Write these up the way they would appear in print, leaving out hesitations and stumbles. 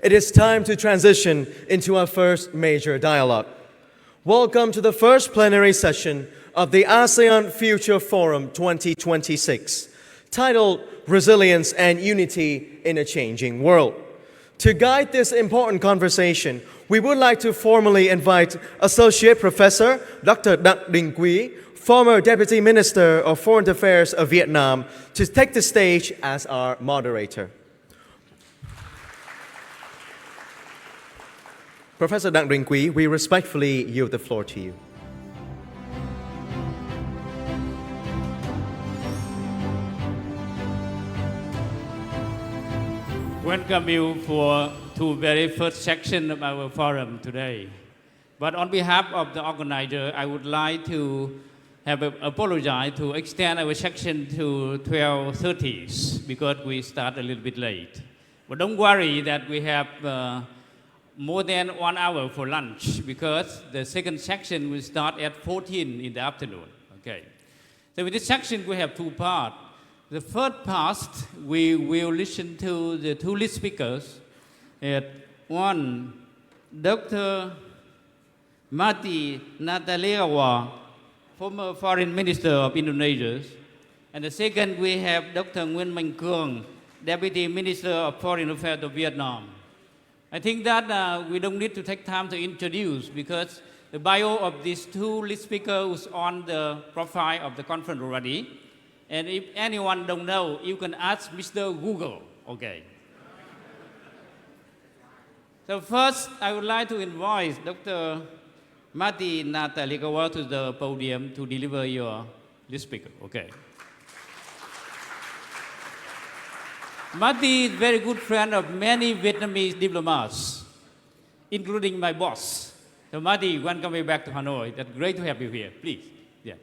It is time to transition into our first major dialogue. Welcome to the first plenary session of the ASEAN Future Forum 2026, titled Resilience and Unity in a Changing World. To guide this important conversation, we would like to formally invite Associate Professor Dr. Đặng Đình Quý, former Deputy Minister of Foreign Affairs of Vietnam, to take the stage as our moderator. Professor Đặng Đình Quý, we respectfully yield the floor to you. Welcome you to very first section of our forum today. But on behalf of the organizer, I would like to apologize to extend our section to 12:30 because we start a little bit late. But don't worry that we have more than 1 hour for lunch because the second section will start at 14 in the afternoon. Okay. So with this section, we have two parts. The first part, we will listen to the two lead speakers. One, Dr. Mati Natalegawa, former Foreign Minister of Indonesia. And the second, we have Dr. Nguyen Minh Cương, Deputy Minister of Foreign Affairs of Vietnam. I think that we don't need to take time to introduce because the bio of these two lead speakers is on the profile of the conference already. And if anyone don't know, you can ask Mr. Google, okay? So first, I would like to invite Dr. Mati Natalegawa to the podium to deliver your lead speaker, okay? Mati is a very good friend of many Vietnamese diplomats, including my boss. So Mati, welcome back to Hanoi. That's great to have you here, please. Yeah.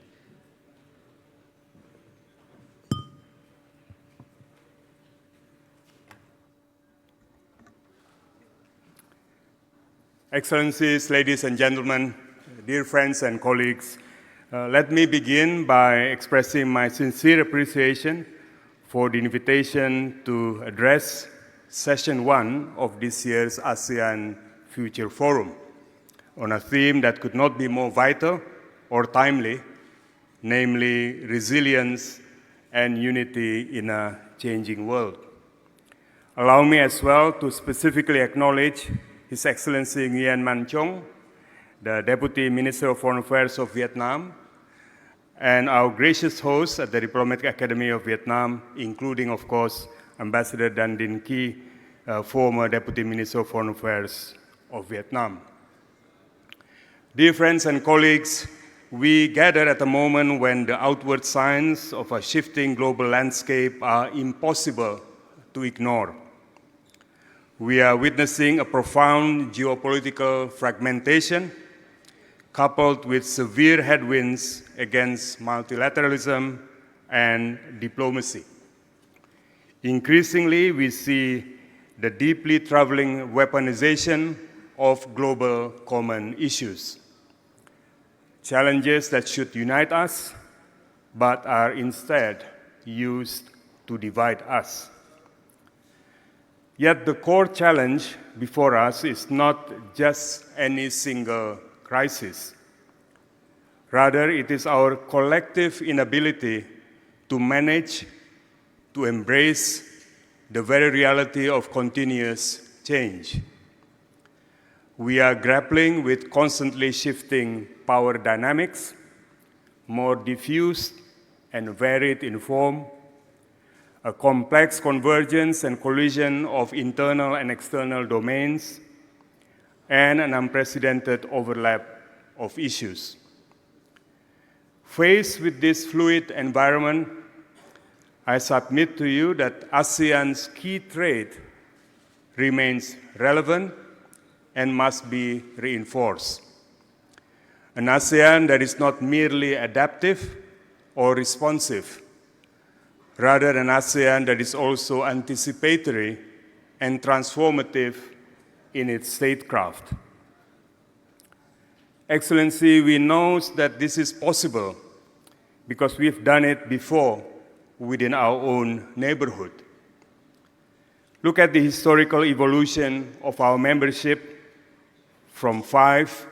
Excellencies, ladies and gentlemen, dear friends and colleagues, let me begin by expressing my sincere appreciation for the invitation to address Session 1 of this year's ASEAN Future Forum on a theme that could not be more vital or timely, namely resilience and unity in a changing world. Allow me as well to specifically acknowledge His Excellency Nguyen Minh Chong, the Deputy Minister of Foreign Affairs of Vietnam, and our gracious hosts at the Diplomatic Academy of Vietnam, including, of course, Ambassador Đặng Đình Quý, former Deputy Minister of Foreign Affairs of Vietnam. Dear friends and colleagues, we gather at a moment when the outward signs of a shifting global landscape are impossible to ignore. We are witnessing a profound geopolitical fragmentation coupled with severe headwinds against multilateralism and diplomacy. Increasingly, we see the deeply troubling weaponization of global common issues, challenges that should unite us, but are instead used to divide us. Yet the core challenge before us is not just any single crisis. Rather, it is our collective inability to manage, to embrace the very reality of continuous change. We are grappling with constantly shifting power dynamics, more diffused and varied in form, a complex convergence and collision of internal and external domains, and an unprecedented overlap of issues. Faced with this fluid environment, I submit to you that ASEAN's key trait remains relevant and must be reinforced. An ASEAN that is not merely adaptive or responsive, rather an ASEAN that is also anticipatory and transformative in its statecraft. Excellency, we know that this is possible because we've done it before within our own neighborhood. look at the historical evolution of our membership from 5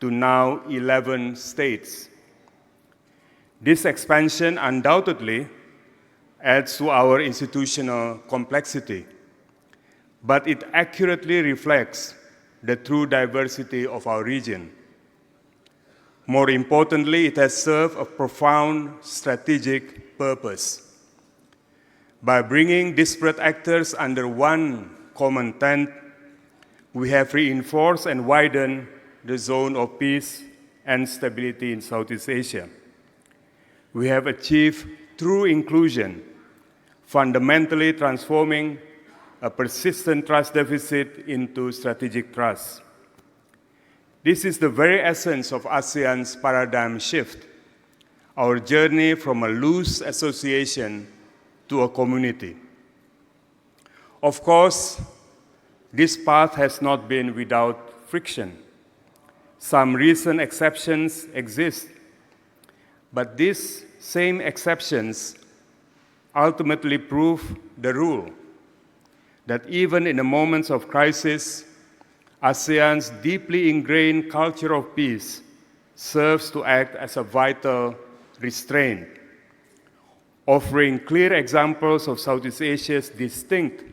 to now 11 states. This expansion undoubtedly adds to our institutional complexity, but it accurately reflects the true diversity of our region. More importantly, it has served a profound strategic purpose. By bringing disparate actors under one common tent, we have reinforced and widened the zone of peace and stability in Southeast Asia. We have achieved true inclusion, fundamentally transforming a persistent trust deficit into strategic trust. This is the very essence of ASEAN's paradigm shift, our journey from a loose association to a community. Of course, this path has not been without friction. Some recent exceptions exist, but these same exceptions ultimately prove the rule that even in the moments of crisis, ASEAN's deeply ingrained culture of peace serves to act as a vital restraint, offering clear examples of Southeast Asia's distinct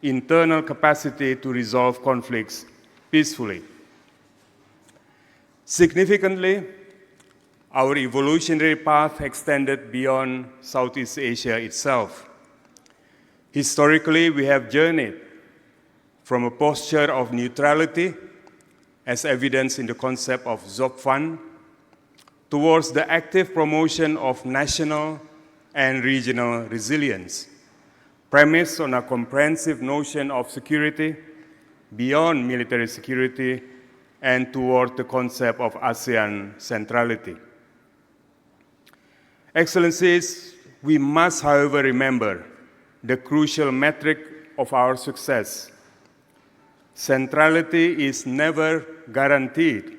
internal capacity to resolve conflicts peacefully. Significantly, our evolutionary path extended beyond Southeast Asia itself. Historically, we have journeyed from a posture of neutrality, as evidenced in the concept of Zopfan, towards the active promotion of national and regional resilience, premised on a comprehensive notion of security beyond military security and toward the concept of ASEAN centrality. Excellencies, we must, however, remember the crucial metric of our success. Centrality is never guaranteed.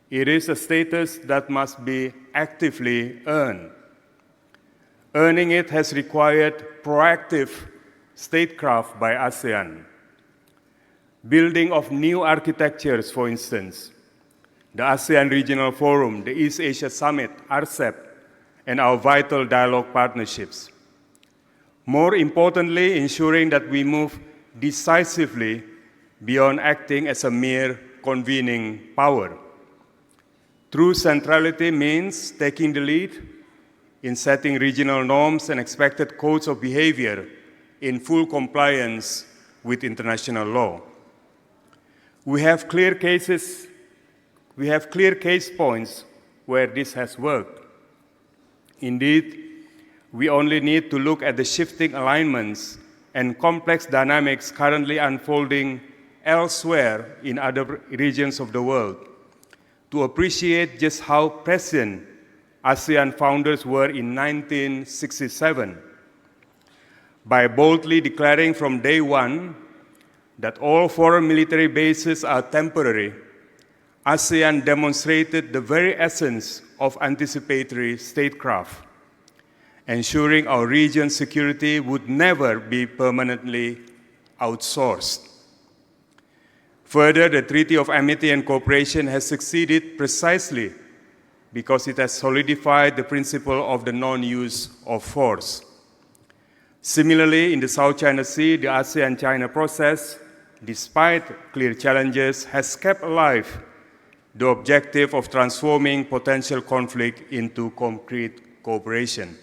It is a status that must be actively earned. Earning it has required proactive statecraft by ASEAN. Building of new architectures, for instance, the ASEAN Regional Forum, the East Asia Summit, RCEP, and our vital dialogue partnerships. More importantly, ensuring that we move decisively beyond acting as a mere convening power. True centrality means taking the lead in setting regional norms and expected codes of behavior in full compliance with international law. We have clear case points where this has worked. Indeed, we only need to look at the shifting alignments and complex dynamics currently unfolding elsewhere in other regions of the world to appreciate just how prescient ASEAN founders were in 1967. By boldly declaring from day one that all foreign military bases are temporary, ASEAN demonstrated the very essence of anticipatory statecraft, ensuring our region's security would never be permanently outsourced. Further, the Treaty of Amity and Cooperation has succeeded precisely because it has solidified the principle of the non-use of force. Similarly, in the South China Sea, the ASEAN-China process, despite clear challenges, has kept alive the objective of transforming potential conflict into concrete cooperation.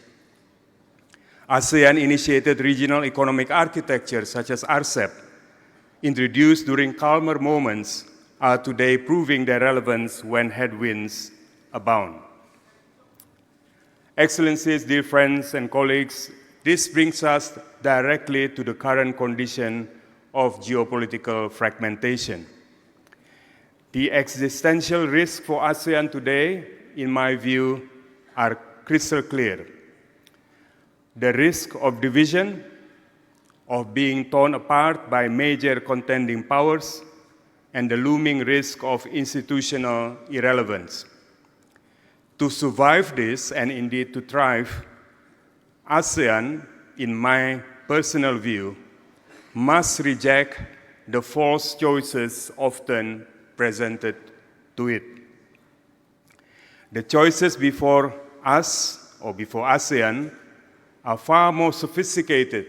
ASEAN-initiated regional economic architectures such as RCEP, introduced during calmer moments, are today proving their relevance when headwinds abound. Excellencies, dear friends and colleagues, this brings us directly to the current condition of geopolitical fragmentation. The existential risks for ASEAN today, in my view, are crystal clear. The risk of division, of being torn apart by major contending powers, and the looming risk of institutional irrelevance. To survive this, and indeed to thrive, ASEAN, in my personal view, must reject the false choices often presented to it. The choices before us, or before ASEAN, are far more sophisticated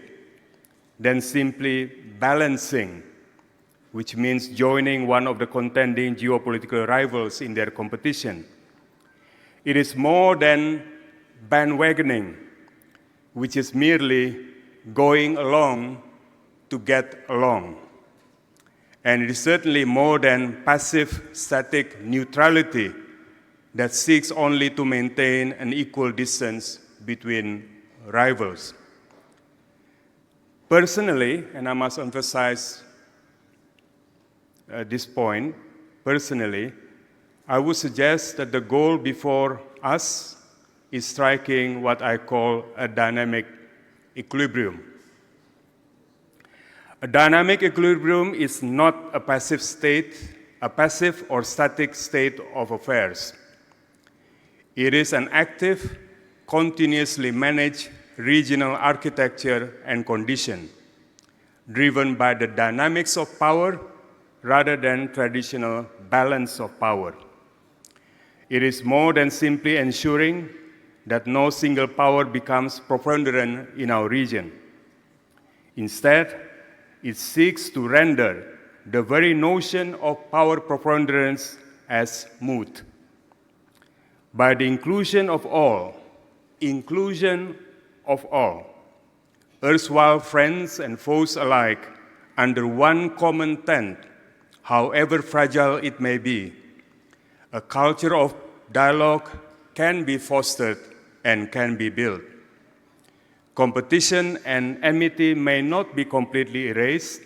than simply balancing, which means joining one of the contending geopolitical rivals in their competition. It is more than bandwagoning, which is merely going along to get along. And it is certainly more than passive static neutrality that seeks only to maintain an equal distance between rivals. Personally, and I must emphasize this point, personally, I would suggest that the goal before us is striking what I call a dynamic equilibrium. A dynamic equilibrium is not a passive state, a passive or static state of affairs. It is an active, continuously managed regional architecture and condition, driven by the dynamics of power rather than traditional balance of power. It is more than simply ensuring that no single power becomes preponderant in our region. Instead, it seeks to render the very notion of power preponderance as moot. By the inclusion of all, erstwhile friends and foes alike, under one common tent, however fragile it may be, a culture of dialogue can be fostered and can be built. Competition and enmity may not be completely erased.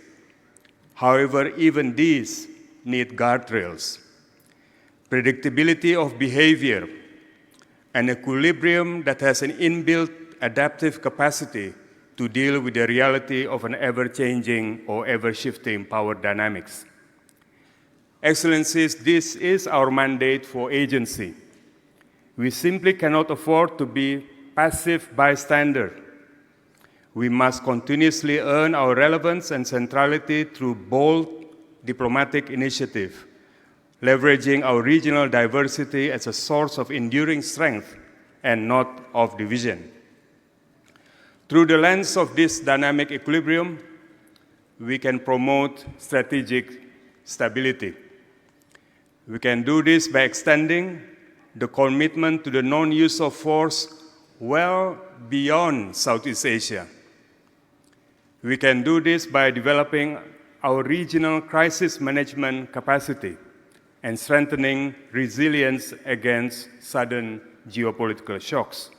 However, even these need guardrails. Predictability of behavior, an equilibrium that has an inbuilt adaptive capacity to deal with the reality of an ever-changing or ever-shifting power dynamics. Excellencies, this is our mandate for agency. We simply cannot afford to be passive bystander. We must continuously earn our relevance and centrality through bold diplomatic initiative, leveraging our regional diversity as a source of enduring strength and not of division. Through the lens of this dynamic equilibrium, we can promote strategic stability. We can do this by extending the commitment to the non-use of force well beyond Southeast Asia. We can do this by developing our regional crisis management capacity and strengthening resilience against sudden geopolitical shocks.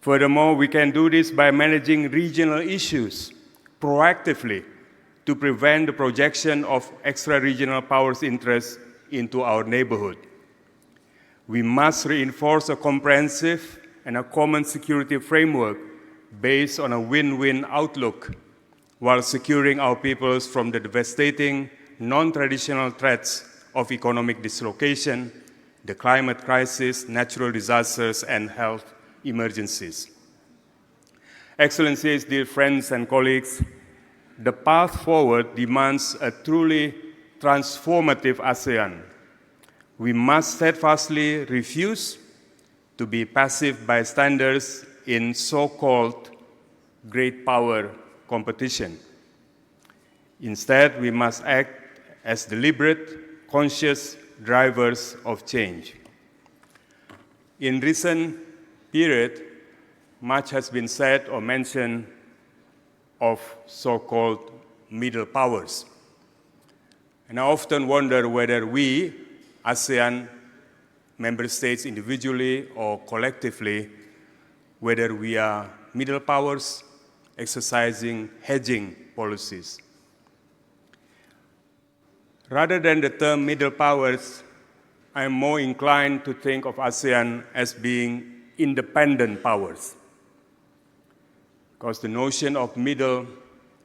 Furthermore, we can do this by managing regional issues proactively to prevent the projection of extra-regional powers' interests into our neighborhood. We must reinforce a comprehensive and a common security framework based on a win-win outlook while securing our peoples from the devastating, non-traditional threats of economic dislocation, the climate crisis, natural disasters, and health emergencies. Excellencies, dear friends and colleagues, the path forward demands a truly transformative ASEAN. We must steadfastly refuse to be passive bystanders in so-called great power competition. Instead, we must act as deliberate, conscious drivers of change. In recent period, much has been said or mentioned of so-called middle powers. And I often wonder whether we, ASEAN member states individually or collectively, whether we are middle powers exercising hedging policies. Rather than the term middle powers, I am more inclined to think of ASEAN as being independent powers, because the notion of middle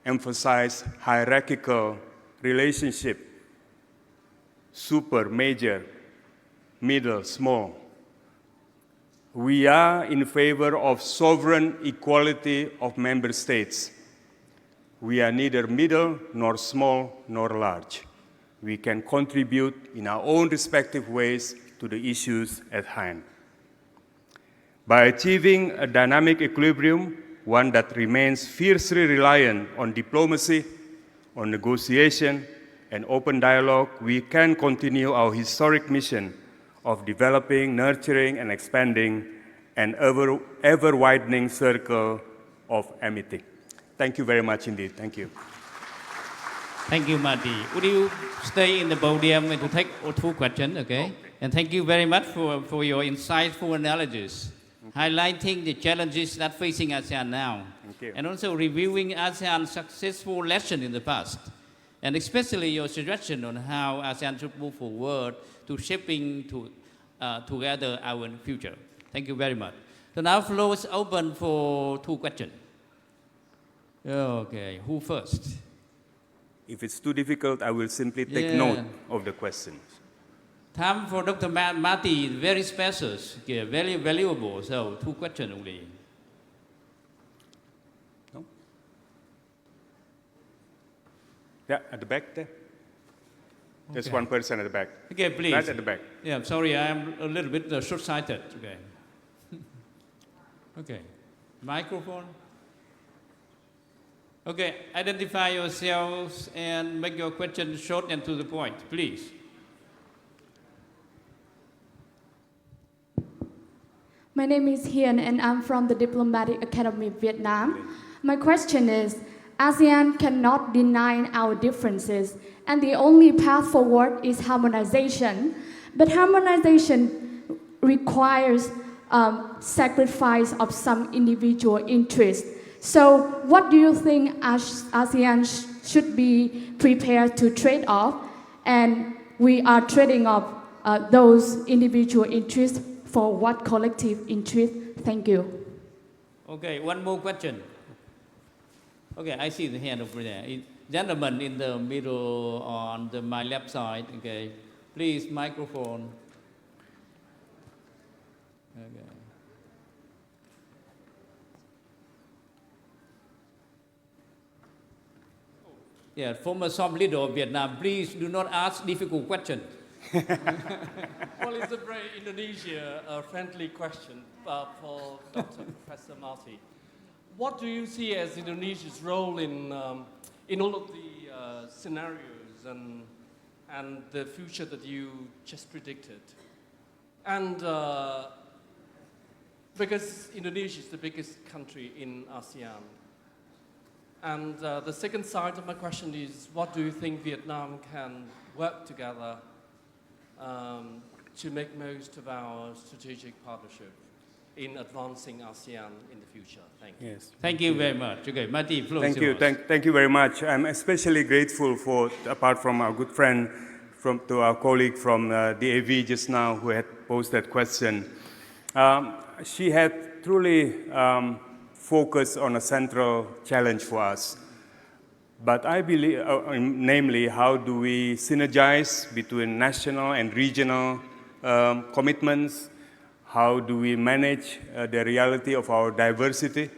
emphasizes hierarchical relationship, super, major, middle, small. We are in favor of sovereign equality of member states, We are neither middle, nor small, nor large. We can contribute in our own respective ways to the issues at hand. By achieving a dynamic equilibrium, one that remains fiercely reliant on diplomacy, on negotiation, and open dialogue, we can continue our historic mission of developing, nurturing, and expanding an ever-widening circle of amity. Thank you very much indeed. Thank you. Thank you, Marty. Would you stay in the podium and to take 2 questions, okay? And thank you very much for your insightful analysis, highlighting the challenges that facing ASEAN now, Thank you. and also reviewing ASEAN's successful lesson in the past, and especially your suggestion on how ASEAN should move forward to shaping together our future. Thank you very much. So now floor is open for 2 questions. Okay, who first? If it's too difficult, I will simply take note of the questions. Time for Dr. Marty is very special, okay, very valuable, so 2 questions only. No? Yeah, at the back there. There's Okay. one person at the back. Okay, please. Right at the back. Yeah, sorry, I am a little bit short-sighted. Okay. Okay. Microphone. Okay, identify yourselves and make your question short and to the point, please. My name is Hian and I'm from the Diplomatic Academy of Vietnam. My question is, ASEAN cannot deny our differences and the only path forward is harmonization. But harmonization requires sacrifice of some individual interests. So what do you think ASEAN should be prepared to trade off? And we are trading off those individual interests for what collective interest? Thank you. Okay, one more question. Okay, I see the hand over there. Gentleman in the middle on my left side. Okay, please, microphone. Okay. Yeah, former Som leader of Vietnam, please do not ask difficult questions. Well, it's a very Indonesia friendly question for Dr. Professor Marty. What do you see as Indonesia's role in all of the scenarios and the future that you just predicted? And because Indonesia is the biggest country in ASEAN. And the second side of my question is, what do you think Vietnam can work together to make most of our strategic partnership in advancing ASEAN in the future? Thank you. Yes. Thank you very much. Okay, Marty, floor is Thank you. yours. Thank you very much. I'm especially grateful for, apart from our good friend, to our colleague from the AV just now who had posed that question. She had truly focused on a central challenge for us. But I believe, namely, how do we synergize between national and regional commitments? How do we manage the reality of our diversity?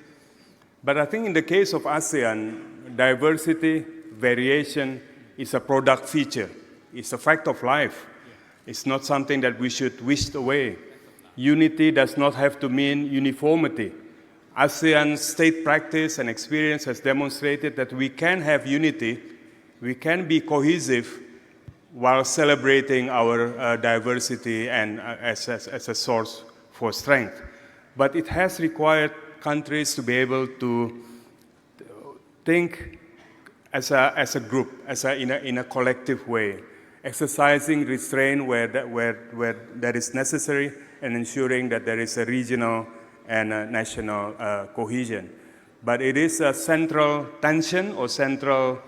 But I think in the case of ASEAN, diversity, variation is a product feature. It's a fact of life. It's not something that we should wish away. Unity does not have to mean uniformity. ASEAN's state practice and experience has demonstrated that we can have unity, we can be cohesive while celebrating our diversity and as a source for strength. But it has required countries to be able to think as a group, in a collective way, exercising restraint where that is necessary and ensuring that there is a regional and national cohesion. But it is a central tension or central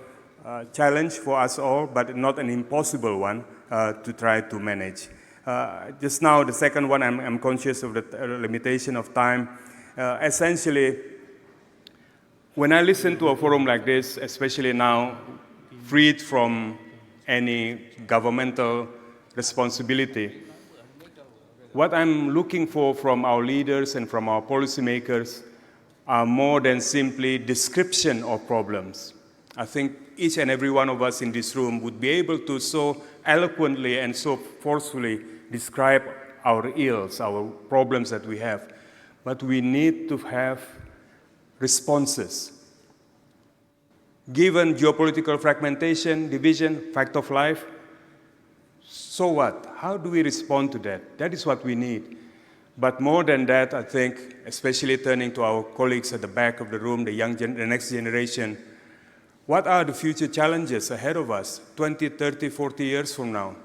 challenge for us all, but not an impossible one to try to manage. Just now, the second one, I'm conscious of the limitation of time. Essentially, when I listen to a forum like this, especially now, freed from any governmental responsibility, what I'm looking for from our leaders and from our policymakers are more than simply description of problems. I think each and every one of us in this room would be able to so eloquently and so forcefully describe our ills, our problems that we have. But we need to have responses. Given geopolitical fragmentation, division, fact of life, so what? How do we respond to that? That is what we need. But more than that, I think, especially turning to our colleagues at the back of the room, the next generation, what are the future challenges ahead of us 20, 30, 40 years from now?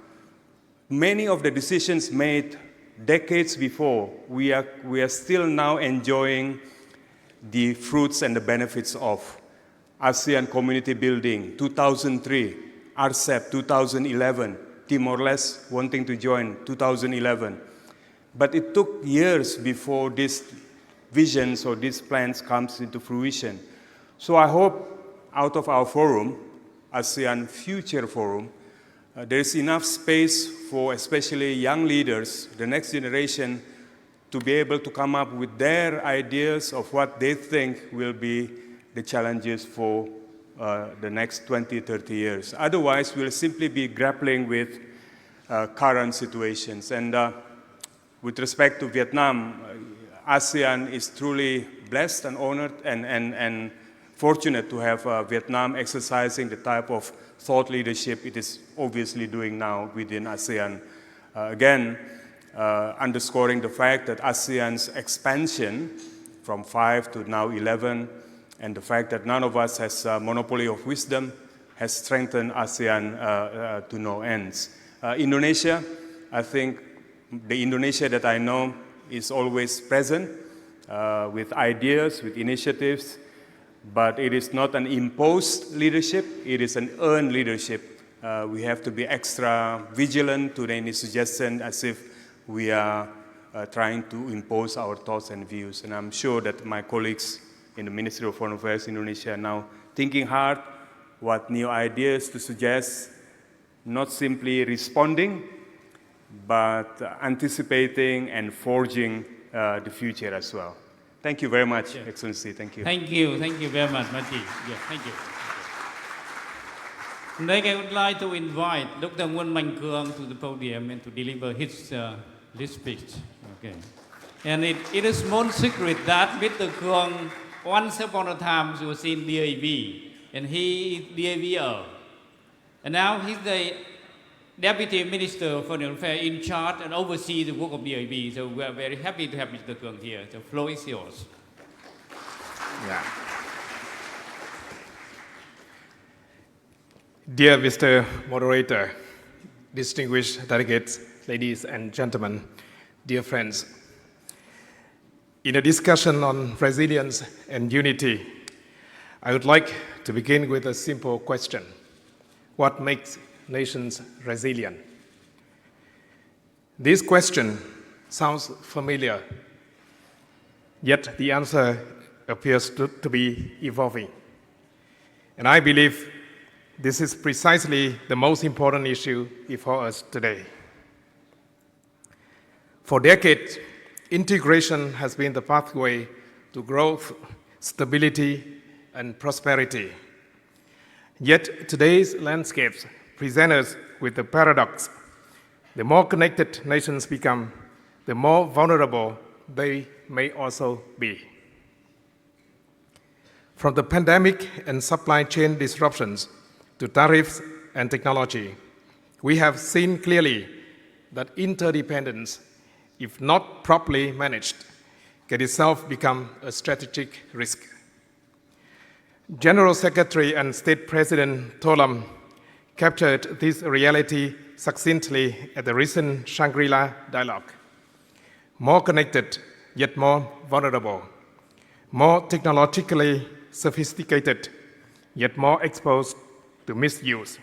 Many of the decisions made decades before, we are still now enjoying the fruits and the benefits of. ASEAN community building, 2003, RCEP, 2011, Timor-Leste wanting to join, 2011. But it took years before these visions or these plans comes into fruition. So I hope out of our forum, ASEAN Future Forum, there is enough space for especially young leaders, the next generation, to be able to come up with their ideas of what they think will be the challenges for the next 20, 30 years. Otherwise, we'll simply be grappling with current situations. And with respect to Vietnam, ASEAN is truly blessed and honored and fortunate to have Vietnam exercising the type of thought leadership it is obviously doing now within ASEAN. Again, underscoring the fact that ASEAN's expansion from 5 to now 11, and the fact that none of us has a monopoly of wisdom, has strengthened ASEAN to no ends. Indonesia, I think the Indonesia that I know is always present with ideas, with initiatives, but it is not an imposed leadership, it is an earned leadership. We have to be extra vigilant to any suggestion as if we are trying to impose our thoughts and views. And I'm sure that my colleagues in the Ministry of Foreign Affairs Indonesia are now thinking hard what new ideas to suggest, not simply responding, but anticipating and forging the future as well. Thank you very much, Excellency. Thank you. Thank you very much, Mati. Yes, thank you. Next, I would like to invite Dr. Nguyen Mạnh Cương to the podium and to deliver his speech. Okay. And it is no secret that Mr. Cương, once upon a time, was in DAV, and he is DAVer. And now he's the Deputy Minister for Foreign Affairs in charge and oversee the work of DAV. So we are very happy to have Mr. Cương here. The floor is yours. Yeah. Dear Mr. Moderator, distinguished delegates, ladies and gentlemen, dear friends, in a discussion on resilience and unity, I would like to begin with a simple question. What makes nations resilient? This question sounds familiar, yet the answer appears to be evolving. And I believe this is precisely the most important issue before us today. For decades, integration has been the pathway to growth, stability, and prosperity. Yet today's landscapes present us with the paradox. The more connected nations become, the more vulnerable they may also be. From the pandemic and supply chain disruptions to tariffs and technology, we have seen clearly that interdependence, if not properly managed, can itself become a strategic risk. General Secretary and State President Tholam captured this reality succinctly at the recent Shangri-La dialogue. More connected, yet more vulnerable. More technologically sophisticated, yet more exposed to misuse.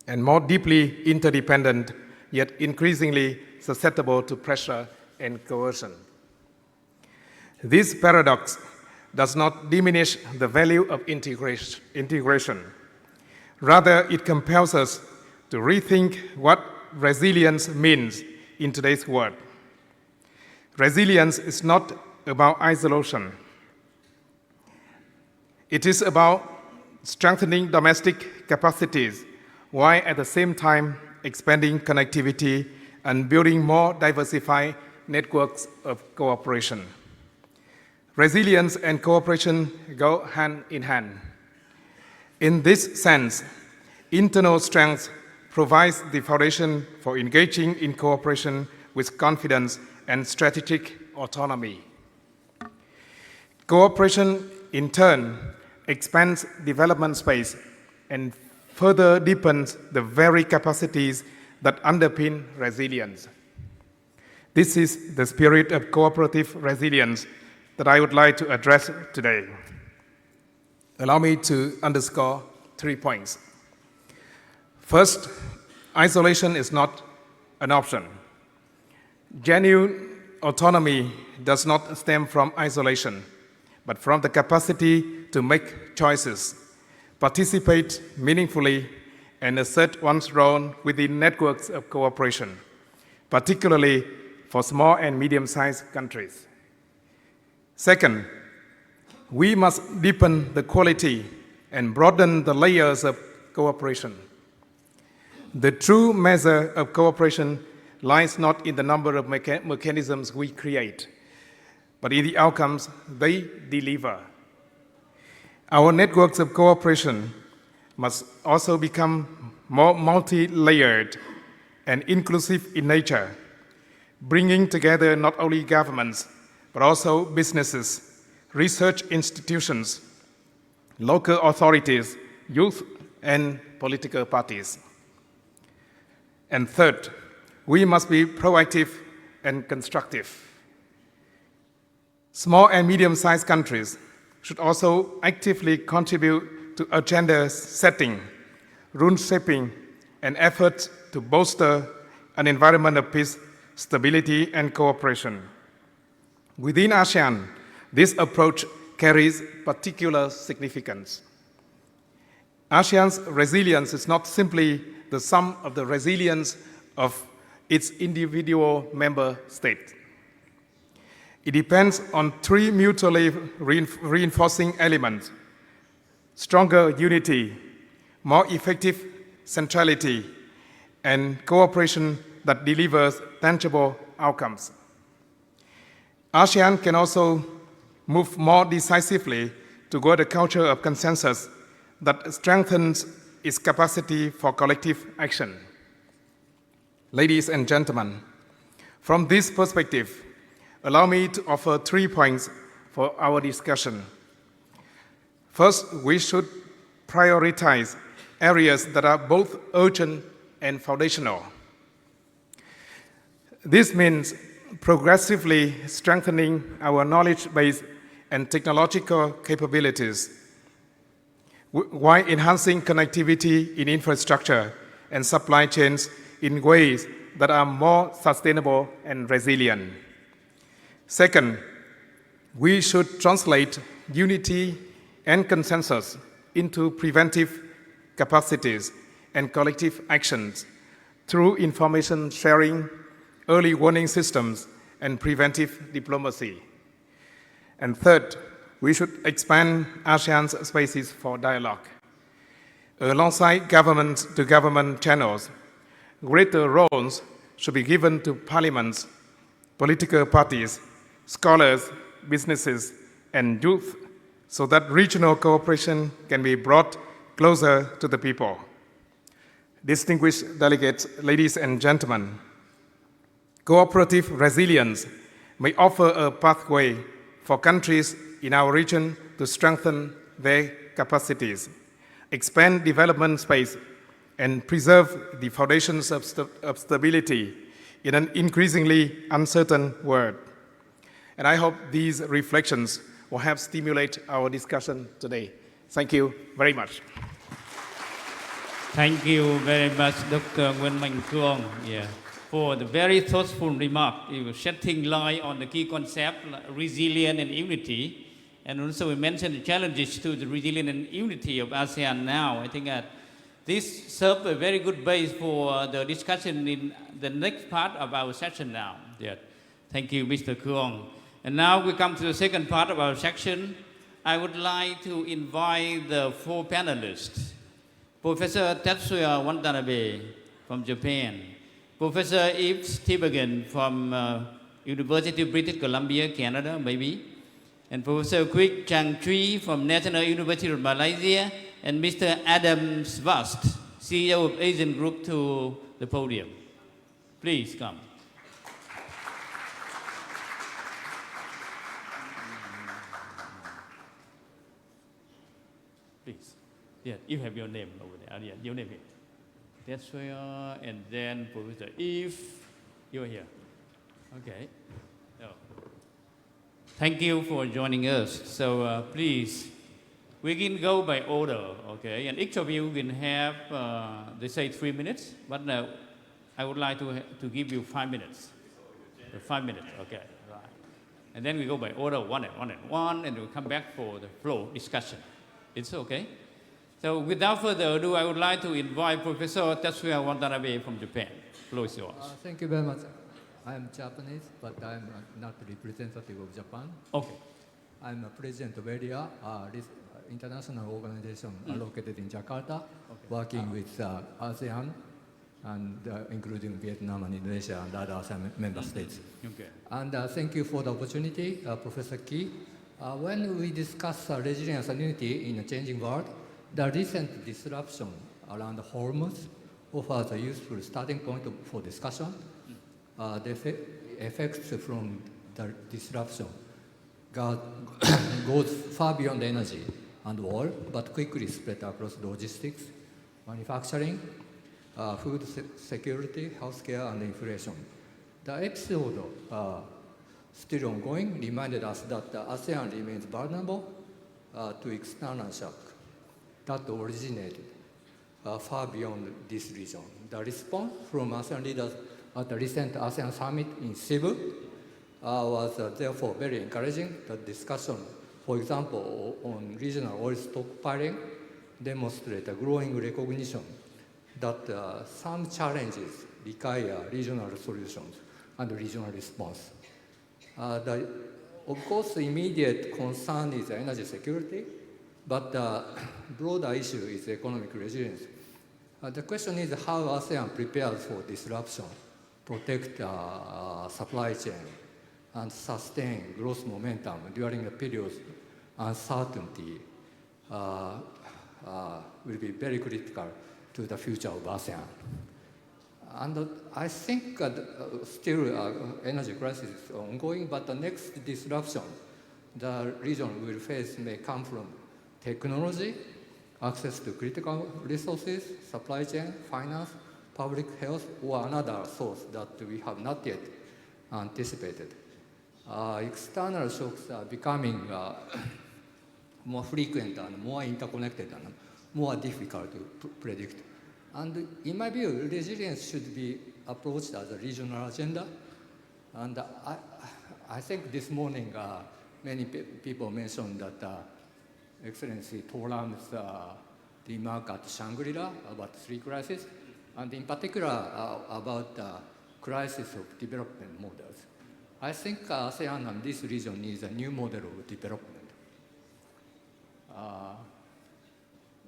And more deeply interdependent, yet increasingly susceptible to pressure and coercion. This paradox does not diminish the value of integration. Rather, it compels us to rethink what resilience means in today's world. Resilience is not about isolation. It is about strengthening domestic capacities while at the same time expanding connectivity and building more diversified networks of cooperation. Resilience and cooperation go hand in hand. In this sense, internal strength provides the foundation for engaging in cooperation with confidence and strategic autonomy. Cooperation, in turn, expands development space and further deepens the very capacities that underpin resilience. This is the spirit of cooperative resilience that I would like to address today. Allow me to underscore 3 points. First, isolation is not an option. Genuine autonomy does not stem from isolation, but from the capacity to make choices, participate meaningfully, and assert one's role within networks of cooperation, particularly for small and medium-sized countries. Second, we must deepen the quality and broaden the layers of cooperation. The true measure of cooperation lies not in the number of mechanisms we create, but in the outcomes they deliver. Our networks of cooperation must also become more multi-layered and inclusive in nature, bringing together not only governments, but also businesses, research institutions, local authorities, youth, and political parties. And third, we must be proactive and constructive. Small and medium-sized countries should also actively contribute to agenda setting, rule shaping, and efforts to bolster an environment of peace, stability, and cooperation. Within ASEAN, this approach carries particular significance. ASEAN's resilience is not simply the sum of the resilience of its individual member states. It depends on 3 mutually reinforcing elements: stronger unity, more effective centrality, and cooperation that delivers tangible outcomes. ASEAN can also move more decisively toward a culture of consensus that strengthens its capacity for collective action. Ladies and gentlemen, from this perspective, allow me to offer 3 points for our discussion. First, we should prioritize areas that are both urgent and foundational. This means progressively strengthening our knowledge base and technological capabilities, while enhancing connectivity in infrastructure and supply chains in ways that are more sustainable and resilient. Second, we should translate unity and consensus into preventive capacities and collective actions through information sharing, early warning systems, and preventive diplomacy. And third, we should expand ASEAN's spaces for dialogue. Alongside government-to-government channels, greater roles should be given to parliaments, political parties, scholars, businesses, and youth, so that regional cooperation can be brought closer to the people. Distinguished delegates, ladies and gentlemen, cooperative resilience may offer a pathway for countries in our region to strengthen their capacities, expand development space, and preserve the foundations of stability in an increasingly uncertain world. And I hope these reflections will help stimulate our discussion today. Thank you very much. Thank you very much, Dr. Nguyen Mạnh Cuong, for the very thoughtful remark. You were shedding light on the key concept, resilience and unity. And also we mentioned the challenges to the resilience and unity of ASEAN now. I think that this serves a very good base for the discussion in the next part of our session now. Thank you, Mr. Cuong. And now we come to the second part of our section. I would like to invite the four panelists. Professor Tetsuya Watanabe from Japan, Professor Yves Tibergen from University of British Columbia, Canada, maybe, and Professor Kwik Chang Chui from National University of Malaysia, and Mr. Adam Svast, CEO of Asian Group, to the podium. Please come. Please. Yeah, you have your name over there. Yeah, your name here. That's where, and then Professor Eve, you're here. Okay. So, thank you for joining us. So please, we can go by order, okay? And each of you can have, they say 3 minutes, but I would like to give you 5 minutes. 5 minutes, okay, right. And then we go by order, one and one, and we'll come back for the flow discussion. It's okay? So without further ado, I would like to invite Professor Tetsuya Watanabe from Japan. Floor is yours. Thank you very much. I am Japanese, but I am not representative of Japan. Okay. I am a president of AREA, this international organization located in Jakarta, working with ASEAN, and including Vietnam and Indonesia and other ASEAN member states. Okay. And thank you for the opportunity, Professor Key. When we discuss resilience and unity in a changing world, the recent disruption around Hormuz offers a useful starting point for discussion. The effects from the disruption goes far beyond energy and war, but quickly spread across logistics, manufacturing, food security, healthcare, and inflation. The episode still ongoing reminded us that the ASEAN remains vulnerable to external shock that originated far beyond this region. The response from ASEAN leaders at the recent ASEAN summit in Cebu was therefore very encouraging. The discussion, for example, on regional oil stockpiling demonstrate a growing recognition that some challenges require regional solutions and regional response. Of course, the immediate concern is energy security, but the broader issue is economic resilience. The question is how ASEAN prepares for disruption, protect supply chain, and sustain growth momentum during the period uncertainty will be very critical to the future of ASEAN. And I think still energy crisis is ongoing, but the next disruption the region will face may come from technology, access to critical resources, supply chain, finance, public health, or another source that we have not yet anticipated. External shocks are becoming more frequent and more interconnected and more difficult to predict. And in my view, resilience should be approached as a regional agenda. And I think this morning many people mentioned that Excellency Toram's remark at Shangri-La about three crises, and in particular about the crisis of development models. I think ASEAN and this region needs a new model of development.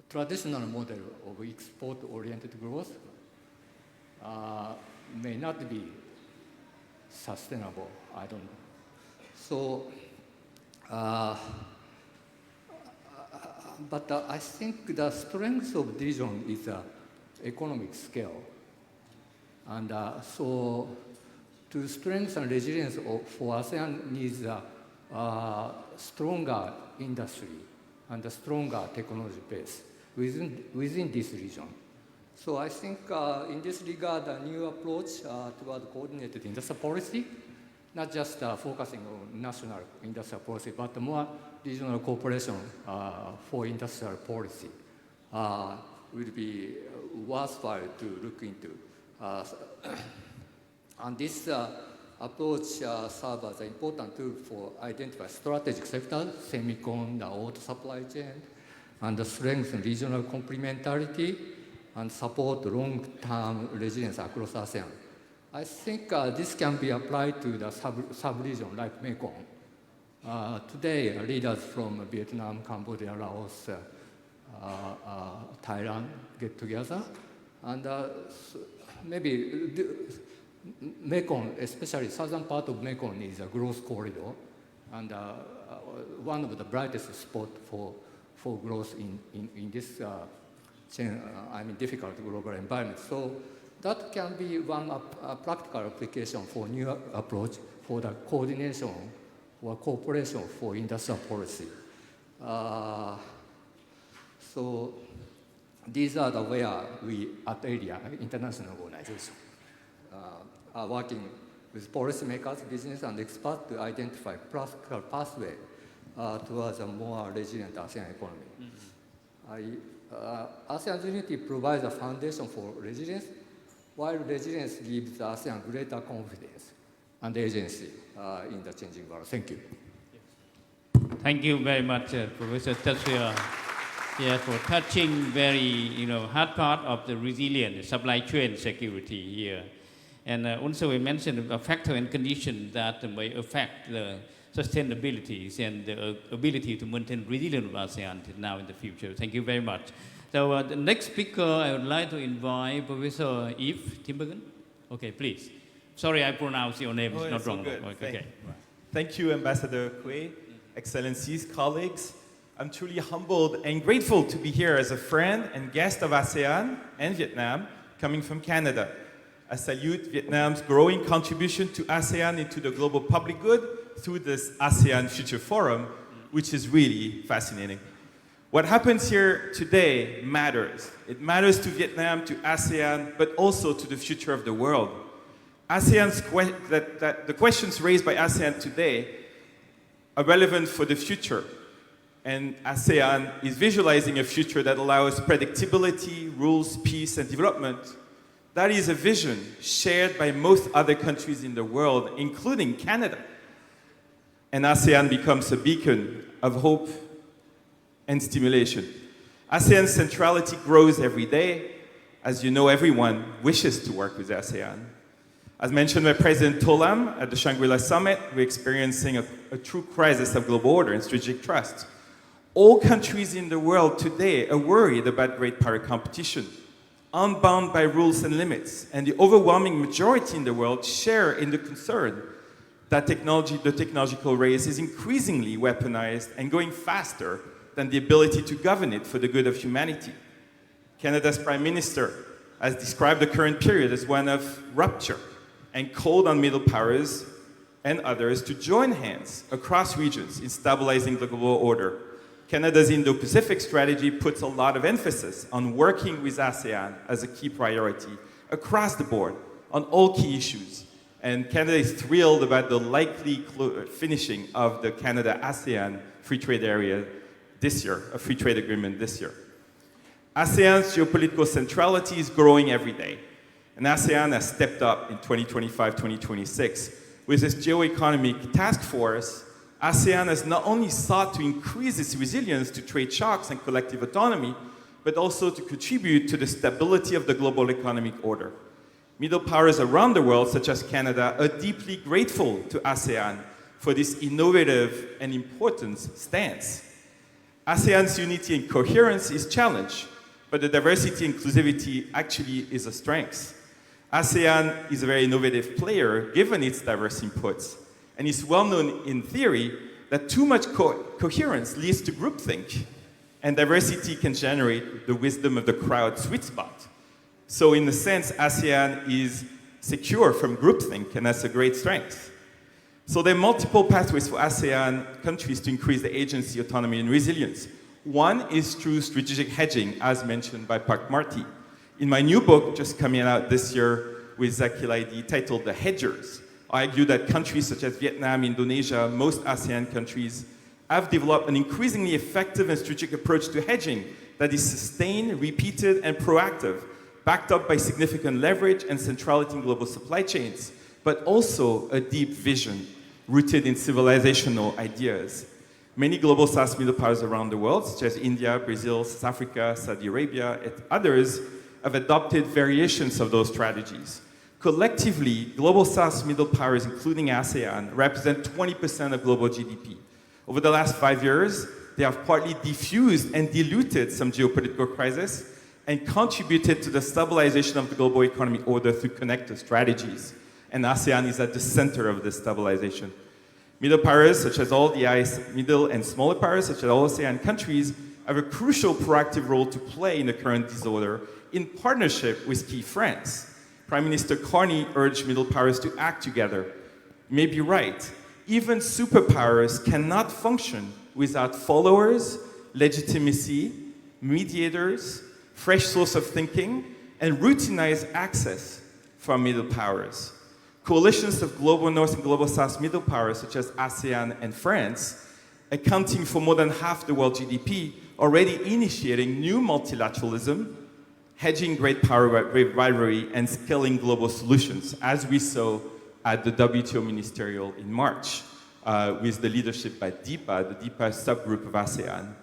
Traditional model of export-oriented growth may not be sustainable, I don't know. So, but I think the strength of the region is economic scale. And so to strengthen resilience for ASEAN needs a stronger industry and a stronger technology base within this region. So I think in this regard, a new approach toward coordinated industrial policy, not just focusing on national industrial policy, but more regional cooperation for industrial policy will be worthwhile to look into. And this approach serves as an important tool for identifying strategic sectors, semicon, the auto supply chain, and strengthen regional complementarity and support long-term resilience across ASEAN. I think this can be applied to the sub-region like Mekong, Today, leaders from Vietnam, Cambodia, Laos, Thailand get together, and maybe Mekong, especially southern part of Mekong, is a growth corridor, and one of the brightest spots for growth in this difficult global environment. So that can be one practical application for new approach for the coordination or cooperation for industrial policy. So these are the where we at AREA, international organization, are working with policymakers, business, and experts to identify practical pathway towards a more resilient ASEAN economy. ASEAN's unity provides a foundation for resilience, while resilience gives ASEAN greater confidence and agency in the changing world. Thank you. Thank you very much, Professor Tatsuya, for touching very hard part of the resilient supply chain security here. And also we mentioned a factor and condition that may affect the sustainability and the ability to maintain resilience of ASEAN now in the future. Thank you very much. So the next speaker, I would like to invite Professor Yves Timbergen. Okay, please. Sorry, I pronounced your name. It's not wrong. Okay. Thank you, Ambassador Quay, Excellencies, colleagues. I'm truly humbled and grateful to be here as a friend and guest of ASEAN and Vietnam, coming from Canada. I salute Vietnam's growing contribution to ASEAN into the global public good through this ASEAN Future Forum, which is really fascinating. What happens here today matters. It matters to Vietnam, to ASEAN, but also to the future of the world. The questions raised by ASEAN today are relevant for the future. And ASEAN is visualizing a future that allows predictability, rules, peace, and development. That is a vision shared by most other countries in the world, including Canada. And ASEAN becomes a beacon of hope and stimulation. ASEAN's centrality grows every day. As you know, everyone wishes to work with ASEAN. As mentioned by President Tholam at the Shangri-La Summit, we're experiencing a true crisis of global order and strategic trust. All countries in the world today are worried about great power competition, unbound by rules and limits, and the overwhelming majority in the world share in the concern that the technological race is increasingly weaponized and going faster than the ability to govern it for the good of humanity. Canada's Prime Minister has described the current period as one of rupture and called on middle powers and others to join hands across regions in stabilizing the global order. Canada's Indo-Pacific strategy puts a lot of emphasis on working with ASEAN as a key priority across the board on all key issues. And Canada is thrilled about the likely finishing of the Canada-ASEAN free trade area this year, a free trade agreement this year. ASEAN's geopolitical centrality is growing every day. And ASEAN has stepped up in 2025-2026. With its Geoeconomic Task Force, ASEAN has not only sought to increase its resilience to trade shocks and collective autonomy, but also to contribute to the stability of the global economic order. Middle powers around the world, such as Canada, are deeply grateful to ASEAN for this innovative and important stance. ASEAN's unity and coherence is challenged, but the diversity and inclusivity actually is a strength. ASEAN is a very innovative player given its diverse inputs. And it's well known in theory that too much coherence leads to groupthink, and diversity can generate the wisdom of the crowd sweet spot. So in a sense, ASEAN is secure from groupthink, and that's a great strength. So there are multiple pathways for ASEAN countries to increase their agency, autonomy, and resilience. One is through strategic hedging, as mentioned by Park Marty. In my new book, just coming out this year with Zaki Laidi, titled The Hedgers, I argue that countries such as Vietnam, Indonesia, most ASEAN countries have developed an increasingly effective and strategic approach to hedging that is sustained, repeated, and proactive, backed up by significant leverage and centrality in global supply chains, but also a deep vision rooted in civilizational ideas. Many global South middle powers around the world, such as India, Brazil, South Africa, Saudi Arabia, and others, have adopted variations of those strategies. Collectively, global South middle powers, including ASEAN, represent 20% of global GDP, Over the last 5 years, they have partly diffused and diluted some geopolitical crises and contributed to the stabilization of the global economic order through connected strategies. And ASEAN is at the center of this stabilization. Middle powers, such as all the middle and smaller powers, such as all ASEAN countries, have a crucial proactive role to play in the current disorder in partnership with key friends. Prime Minister Carney urged middle powers to act together. You may be right. Even superpowers cannot function without followers, legitimacy, mediators, fresh source of thinking, and routinized access from middle powers. Coalitions of global north and global south middle powers, such as ASEAN and France, accounting for more than half the world GDP, already initiating new multilateralism, hedging great power rivalry, and scaling global solutions, as we saw at the WTO Ministerial in March, with the leadership by DIPA, the DIPA subgroup of ASEAN.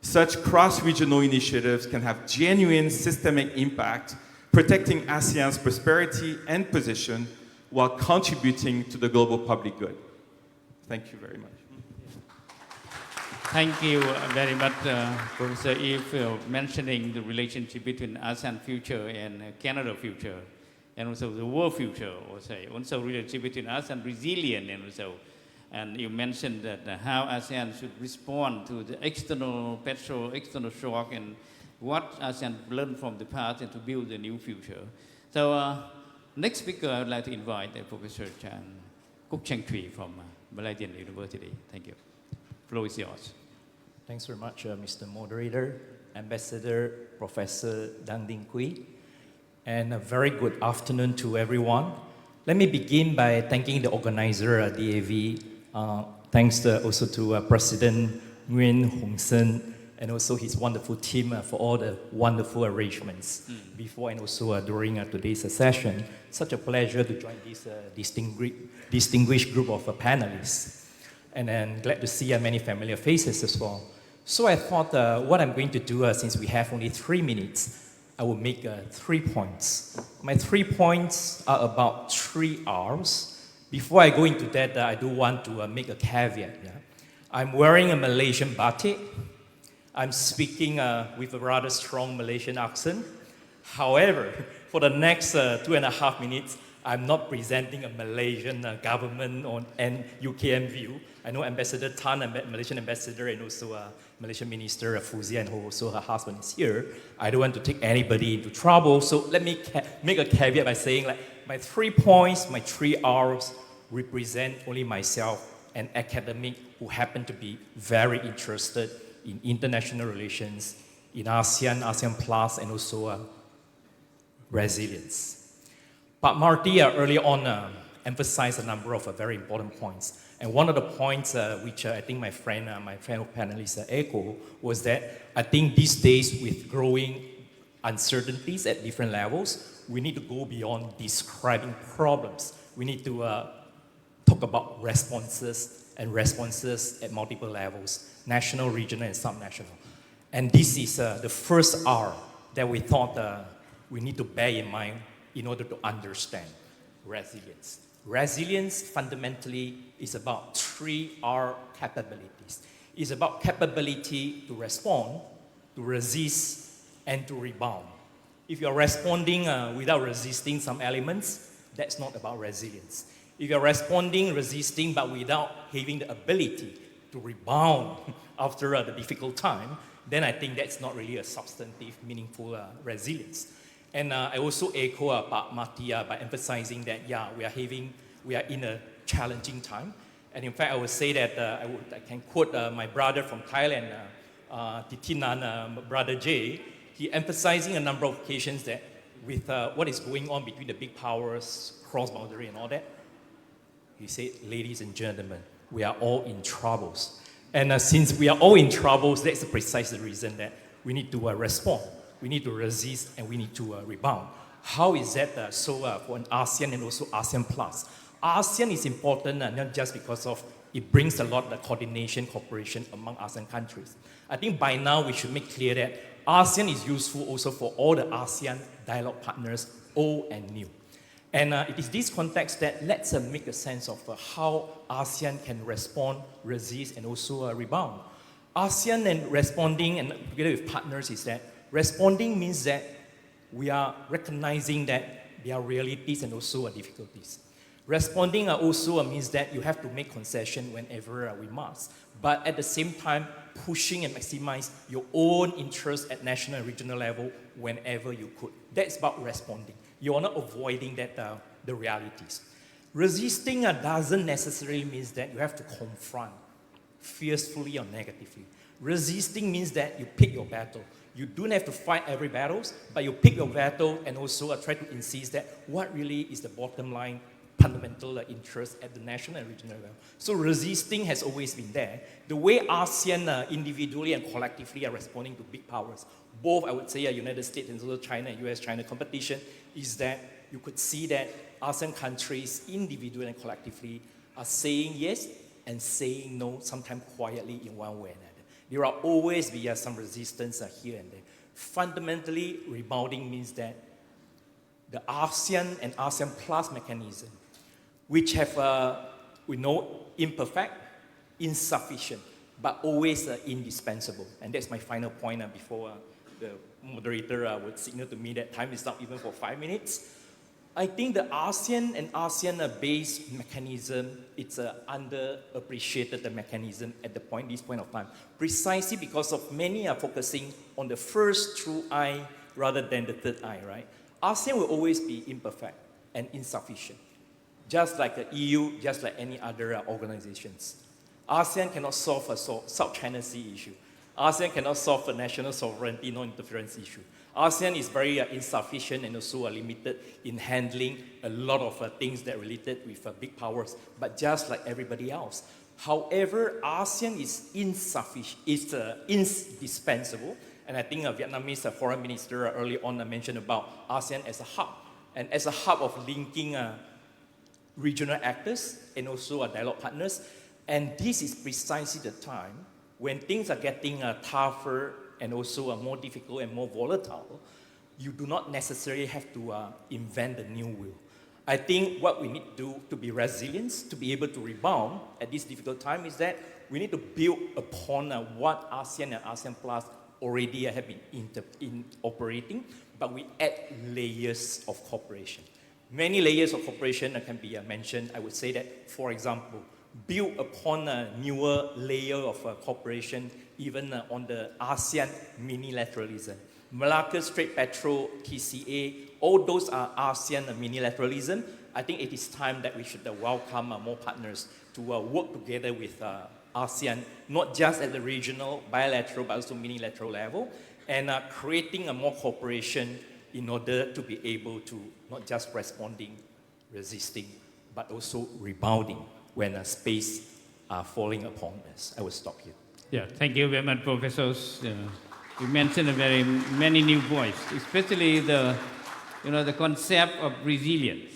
Such cross-regional initiatives can have genuine systemic impact, protecting ASEAN's prosperity and position while contributing to the global public good. Thank you very much. Thank you very much, Professor Eve, for mentioning the relationship between ASEAN future and Canada future, and also the world future, also relationship between ASEAN resilient, and you mentioned that how ASEAN should respond to the external external shock, and what ASEAN learned from the past and to build a new future. So next speaker, I would like to invite Professor Chan Kuk Cheng Thuy from Malaysian University. Thank you. Floor is yours. Thanks very much, Mr. Moderator, Ambassador Professor Dang Ding Kui, and a very good afternoon to everyone. Let me begin by thanking the organizer, DAV. Thanks also to President Nguyen Hong Sen and also his wonderful team for all the wonderful arrangements before and also during today's session. Such a pleasure to join this distinguished group of panelists. And I'm glad to see many familiar faces as well. So I thought what I'm going to do, since we have only 3 minutes, I will make 3 points. My 3 points are about 3 R's. Before I go into that, I do want to make a caveat. Yeah? I'm wearing a Malaysian batik. I'm speaking with a rather strong Malaysian accent. However, for the next 2.5 minutes, I'm not presenting a Malaysian government and UKM view. I know Ambassador Tan, Malaysian ambassador, and also Malaysian Minister Fuzia, and also her husband is here. I don't want to take anybody into trouble, so let me make a caveat by saying my 3 points, my 3 R's represent only myself, an academic who happen to be very interested in international relations, in ASEAN, ASEAN Plus, and also resilience. But Marty earlier on emphasized a number of very important points. And one of the points which I think my fellow panelists echo was that I think these days with growing uncertainties at different levels, we need to go beyond describing problems. We need to talk about responses at multiple levels, national, regional, and subnational. And this is the first R that we thought we need to bear in mind in order to understand resilience. Resilience fundamentally is about 3 R capabilities. It's about capability to respond, to resist, and to rebound. If you're responding without resisting some elements, that's not about resilience. If you're responding, resisting, but without having the ability to rebound after the difficult time, then I think that's not really a substantive, meaningful resilience. And I also echo Pak Marty by emphasizing that, yeah, we are in a challenging time. And in fact, I would say that I can quote my brother from Thailand, Titinan, Brother Jay. He emphasizing a number of occasions that with what is going on between the big powers, cross-boundary and all that, he said, ladies and gentlemen, we are all in troubles. And since we are all in troubles, that's precisely the reason that we need to respond, we need to resist, and we need to rebound. How is that so for an ASEAN and also ASEAN Plus? ASEAN is important not just because of it brings a lot of coordination, cooperation among ASEAN countries. I think by now we should make clear that ASEAN is useful also for all the ASEAN dialogue partners, old and new. And it is this context that lets us make a sense of how ASEAN can respond, resist, and also rebound. ASEAN and responding, and together with partners, is that responding means that we are recognizing that there are realities and also difficulties. Responding also means that you have to make concession whenever we must, but at the same time, pushing and maximize your own interests at national and regional level whenever you could. That's about responding. You are not avoiding that, the realities. Resisting doesn't necessarily mean that you have to confront fiercely or negatively. Resisting means that you pick your battle. You don't have to fight every battle, but you pick your battle and also try to insist that what really is the bottom line fundamental interest at the national and regional level. So resisting has always been there. The way ASEAN individually and collectively are responding to big powers, both I would say United States and also China, US-China competition, is that you could see that ASEAN countries individually and collectively are saying yes and saying no, sometimes quietly in one way or another. There will always be some resistance here and there. Fundamentally, rebounding means that the ASEAN and ASEAN Plus mechanism, which have, we know, imperfect, insufficient, but always indispensable. And that's my final point before the moderator would signal to me that time is not even for 5 minutes. I think the ASEAN and ASEAN-based mechanism, it's an underappreciated mechanism at this point of time, precisely because of many are focusing on the first true eye rather than the third eye, right? ASEAN will always be imperfect and insufficient, just like the EU, just like any other organizations. ASEAN cannot solve a South China Sea issue. ASEAN cannot solve a national sovereignty, non-interference issue. ASEAN is very insufficient and also limited in handling a lot of things that are related with big powers, but just like everybody else. However, ASEAN is insufficient, it's indispensable, and I think a Vietnamese foreign minister early on mentioned about ASEAN as a hub, and as a hub of linking regional actors and also dialogue partners, and this is precisely the time when things are getting tougher and also more difficult and more volatile. You do not necessarily have to invent the new wheel. I think what we need to do to be resilient, to be able to rebound at this difficult time, is that we need to build upon what ASEAN and ASEAN Plus already have been operating, but we add layers of cooperation. Many layers of cooperation can be mentioned. I would say that, for example, build upon a newer layer of cooperation, even on the ASEAN minilateralism. Malacca Strait Petrol, TCA, all those are ASEAN minilateralism. I think it is time that we should welcome more partners to work together with ASEAN, not just at the regional, bilateral, but also minilateral level, and creating a more cooperation in order to be able to not just responding, resisting, but also rebounding when space are falling upon us. I will stop here. Yeah, thank you very much, professors. You mentioned many new points, especially the concept of resilience.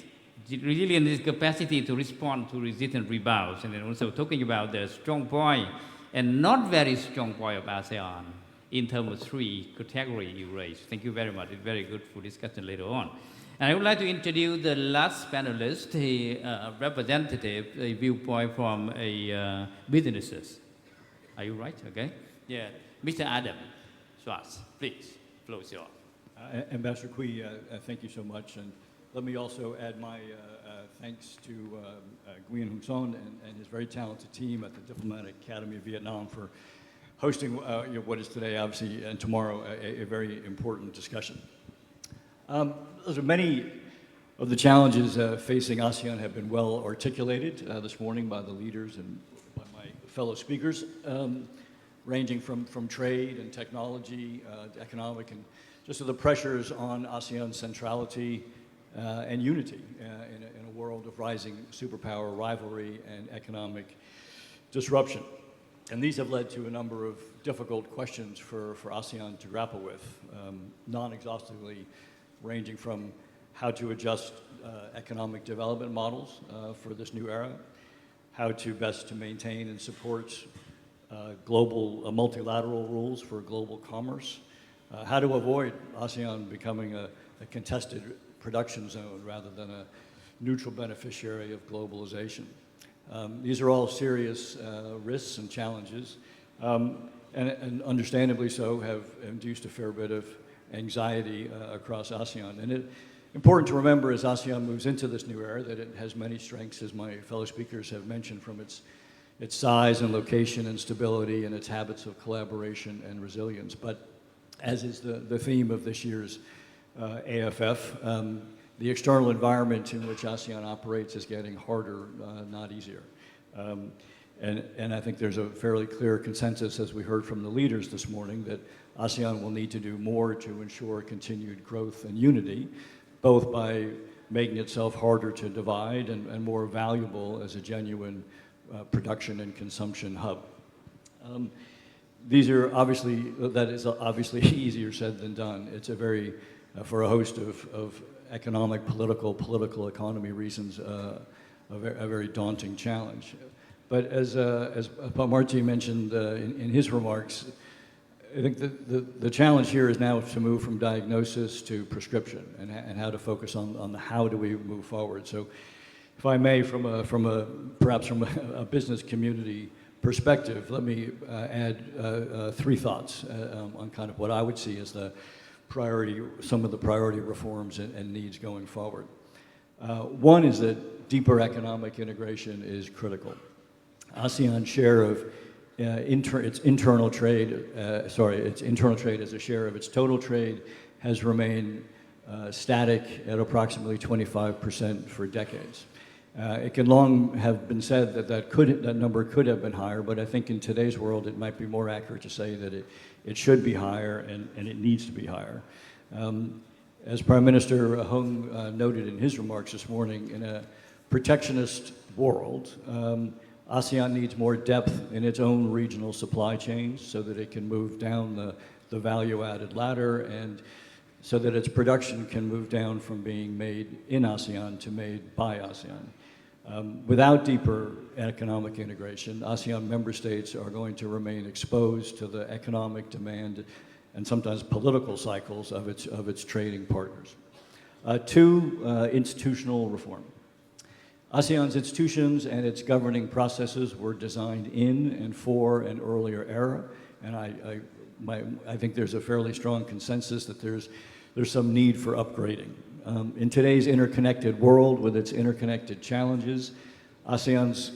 Resilience is capacity to respond to resistant rebounds, and then also talking about the strong point and not very strong point of ASEAN in terms of three categories you raised. Thank you very much. It's very good for discussion later on. And I would like to introduce the last panelist, a representative, a viewpoint from a businesses. Are you right? Okay. Yeah, Mr. Adam Schwartz, please, floor is yours. Ambassador Cui, thank you so much. And let me also add my thanks to Nguyen Hung Son and his very talented team at the Diplomatic Academy of Vietnam for hosting what is today, obviously, and tomorrow, a very important discussion. Those are many of the challenges facing ASEAN have been well articulated this morning by the leaders and by my fellow speakers, ranging from trade and technology, economic, and just the pressures on ASEAN's centrality and unity in a world of rising superpower rivalry and economic disruption. And these have led to a number of difficult questions for ASEAN to grapple with, non-exhaustively, ranging from how to adjust economic development models for this new era, how to best to maintain and support global multilateral rules for global commerce, how to avoid ASEAN becoming a contested production zone rather than a neutral beneficiary of globalization. These are all serious risks and challenges, and understandably so have induced a fair bit of anxiety across ASEAN. And it's important to remember as ASEAN moves into this new era that it has many strengths, as my fellow speakers have mentioned, from its size and location and stability and its habits of collaboration and resilience. But as is the theme of this year's AFF, the external environment in which ASEAN operates is getting harder, not easier. And I think there's a fairly clear consensus, as we heard from the leaders this morning, that ASEAN will need to do more to ensure continued growth and unity, both by making itself harder to divide and more valuable as a genuine production and consumption hub. That is obviously easier said than done. It's a very, for a host of economic, political economy reasons, a very daunting challenge. But as Pak Marty mentioned in his remarks, I think the challenge here is now to move from diagnosis to prescription and how to focus on the how do we move forward. So if I may, perhaps from a business community perspective, let me add three thoughts on kind of what I would see as some of the priority reforms and needs going forward. One is that deeper economic integration is critical. ASEAN's share of its internal trade as a share of its total trade has remained static at approximately 25% for decades. It can long have been said that number could have been higher, but I think in today's world it might be more accurate to say that it should be higher and it needs to be higher. As Prime Minister Hung noted in his remarks this morning, in a protectionist world, ASEAN needs more depth in its own regional supply chains so that it can move down the value-added ladder and so that its production can move down from being made in ASEAN to made by ASEAN. Without deeper economic integration, ASEAN member states are going to remain exposed to the economic demand and sometimes political cycles of its trading partners. Two, institutional reform. ASEAN's institutions and its governing processes were designed in and for an earlier era, and I think there's a fairly strong consensus that there's some need for upgrading. In today's interconnected world with its interconnected challenges, ASEAN's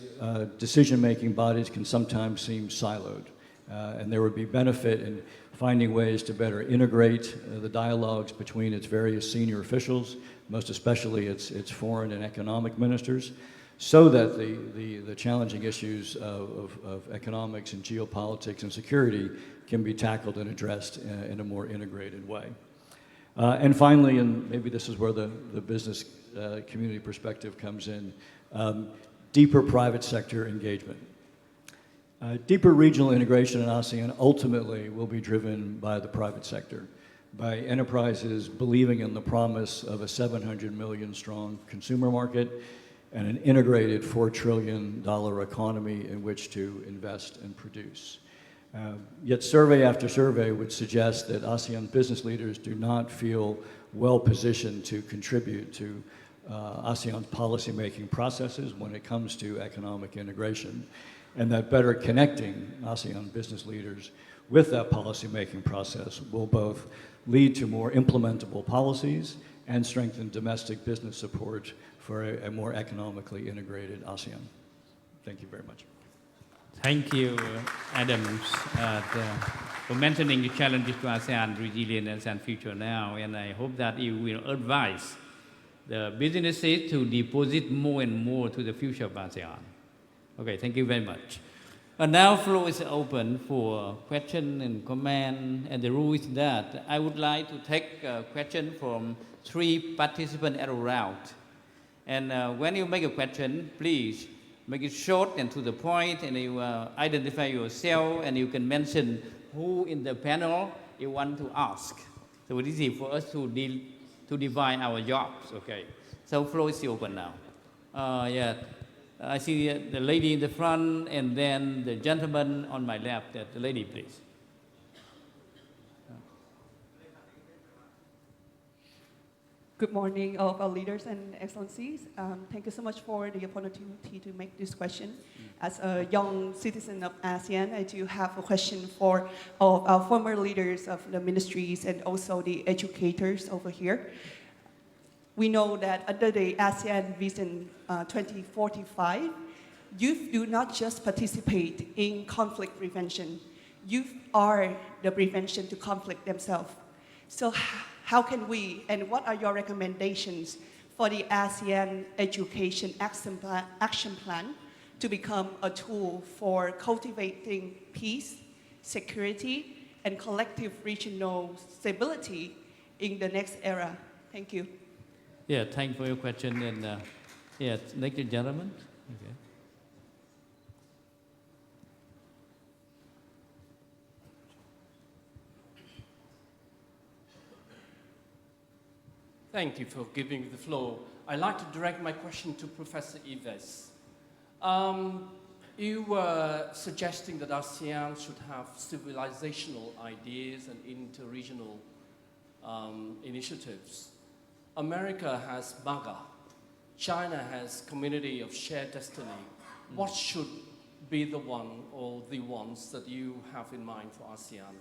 decision-making bodies can sometimes seem siloed, and there would be benefit in finding ways to better integrate the dialogues between its various senior officials, most especially its foreign and economic ministers, so that the challenging issues of economics and geopolitics and security can be tackled and addressed in a more integrated way. And finally, and maybe this is where the business community perspective comes in, deeper private sector engagement. Deeper regional integration in ASEAN ultimately will be driven by the private sector, by enterprises believing in the promise of a 700 million strong consumer market and an integrated $4 trillion economy in which to invest and produce. Yet survey after survey would suggest that ASEAN business leaders do not feel well positioned to contribute to ASEAN's policymaking processes when it comes to economic integration, and that better connecting ASEAN business leaders with that policymaking process will both lead to more implementable policies and strengthen domestic business support for a more economically integrated ASEAN. Thank you very much. Thank you, Adams, for mentioning the challenges to ASEAN resilience and future now, and I hope that you will advise the businesses to deposit more and more to the future of ASEAN. Okay, thank you very much. And now floor is open for question and comment, and the rule is that I would like to take a question from 3 participants at a round. And when you make a question, please make it short and to the point, and you identify yourself, and you can mention who in the panel you want to ask. So it's easy for us to divide our jobs, okay? So floor is open now. Yeah, I see the lady in the front, and then the gentleman on my left. The lady, please. Good morning, all of our leaders and excellencies. Thank you so much for the opportunity to make this question. As a young citizen of ASEAN, I do have a question for all of our former leaders of the ministries and also the educators over here. We know that under the ASEAN Vision 2045, youth do not just participate in conflict prevention. Youth are the prevention to conflict themselves. So how can we, and what are your recommendations for the ASEAN Education Action Plan to become a tool for cultivating peace, security, and collective regional stability in the next era? Thank you. Yeah, thank you for your question. And next gentleman. Okay. Thank you for giving me the floor. I'd like to direct my question to Professor Ives. You were suggesting that ASEAN should have civilizational ideas and interregional initiatives. America has MAGA. China has Community of Shared Destiny. What should be the one or the ones that you have in mind for ASEAN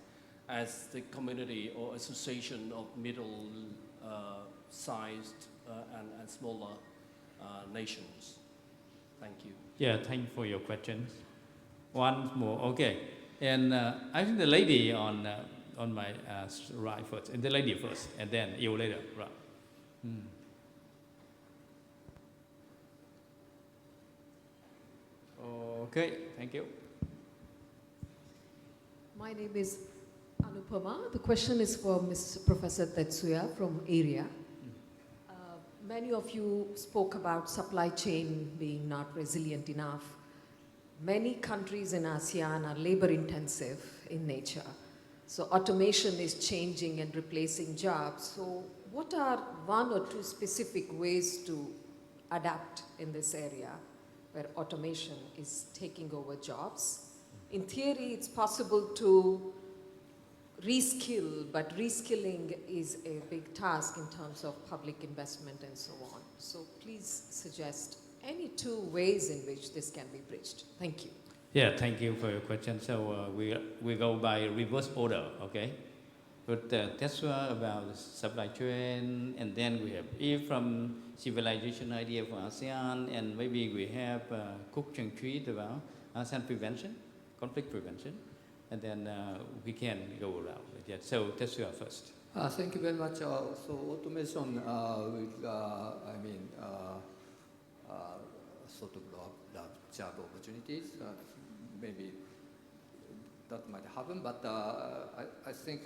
as the community or association of middle-sized and smaller nations? Thank you. Yeah, thank you for your questions. One more, okay. And I think the lady on my right first, and the lady first, and then you later, right? Okay, thank you. My name is Anupama. The question is for Ms. Professor Tetsuya from area. Many of you spoke about supply chain being not resilient enough. Many countries in ASEAN are labor intensive in nature. So automation is changing and replacing jobs. So what are one or two specific ways to adapt in this area where automation is taking over jobs? In theory, it's possible to reskill, but reskilling is a big task in terms of public investment and so on. So please suggest any two ways in which this can be bridged. Thank you. Yeah, thank you for your question. So we go by reverse order, okay? But that's about supply chain, and then we have E from civilization idea for ASEAN, and maybe we have Cook Chang Treat about ASEAN prevention, conflict prevention, and then we can go around with that. So that's your first. Thank you very much. So automation sort of the job opportunities. Maybe that might happen, but I think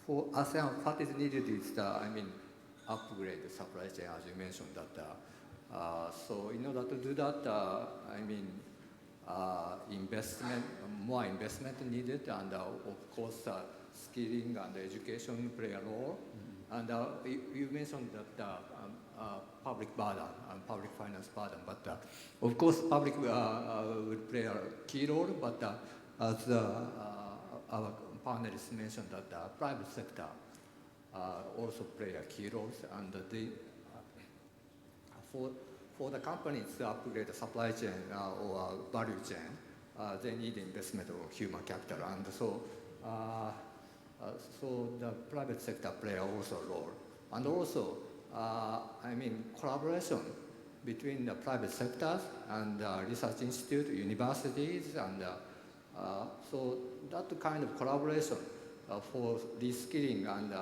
for ASEAN, what is needed is upgrade the supply chain, as you mentioned. So in order to do that, investment, more investment needed, and of course, skilling and education play a role. And you mentioned that public burden and public finance burden, but of course, public will play a key role. But as our panelists mentioned, that the private sector also play a key role, and for the companies to upgrade the supply chain or value chain, they need investment of human capital, and so the private sector play also a role, and also collaboration between the private sectors and research institute, universities, and so that kind of collaboration for reskilling and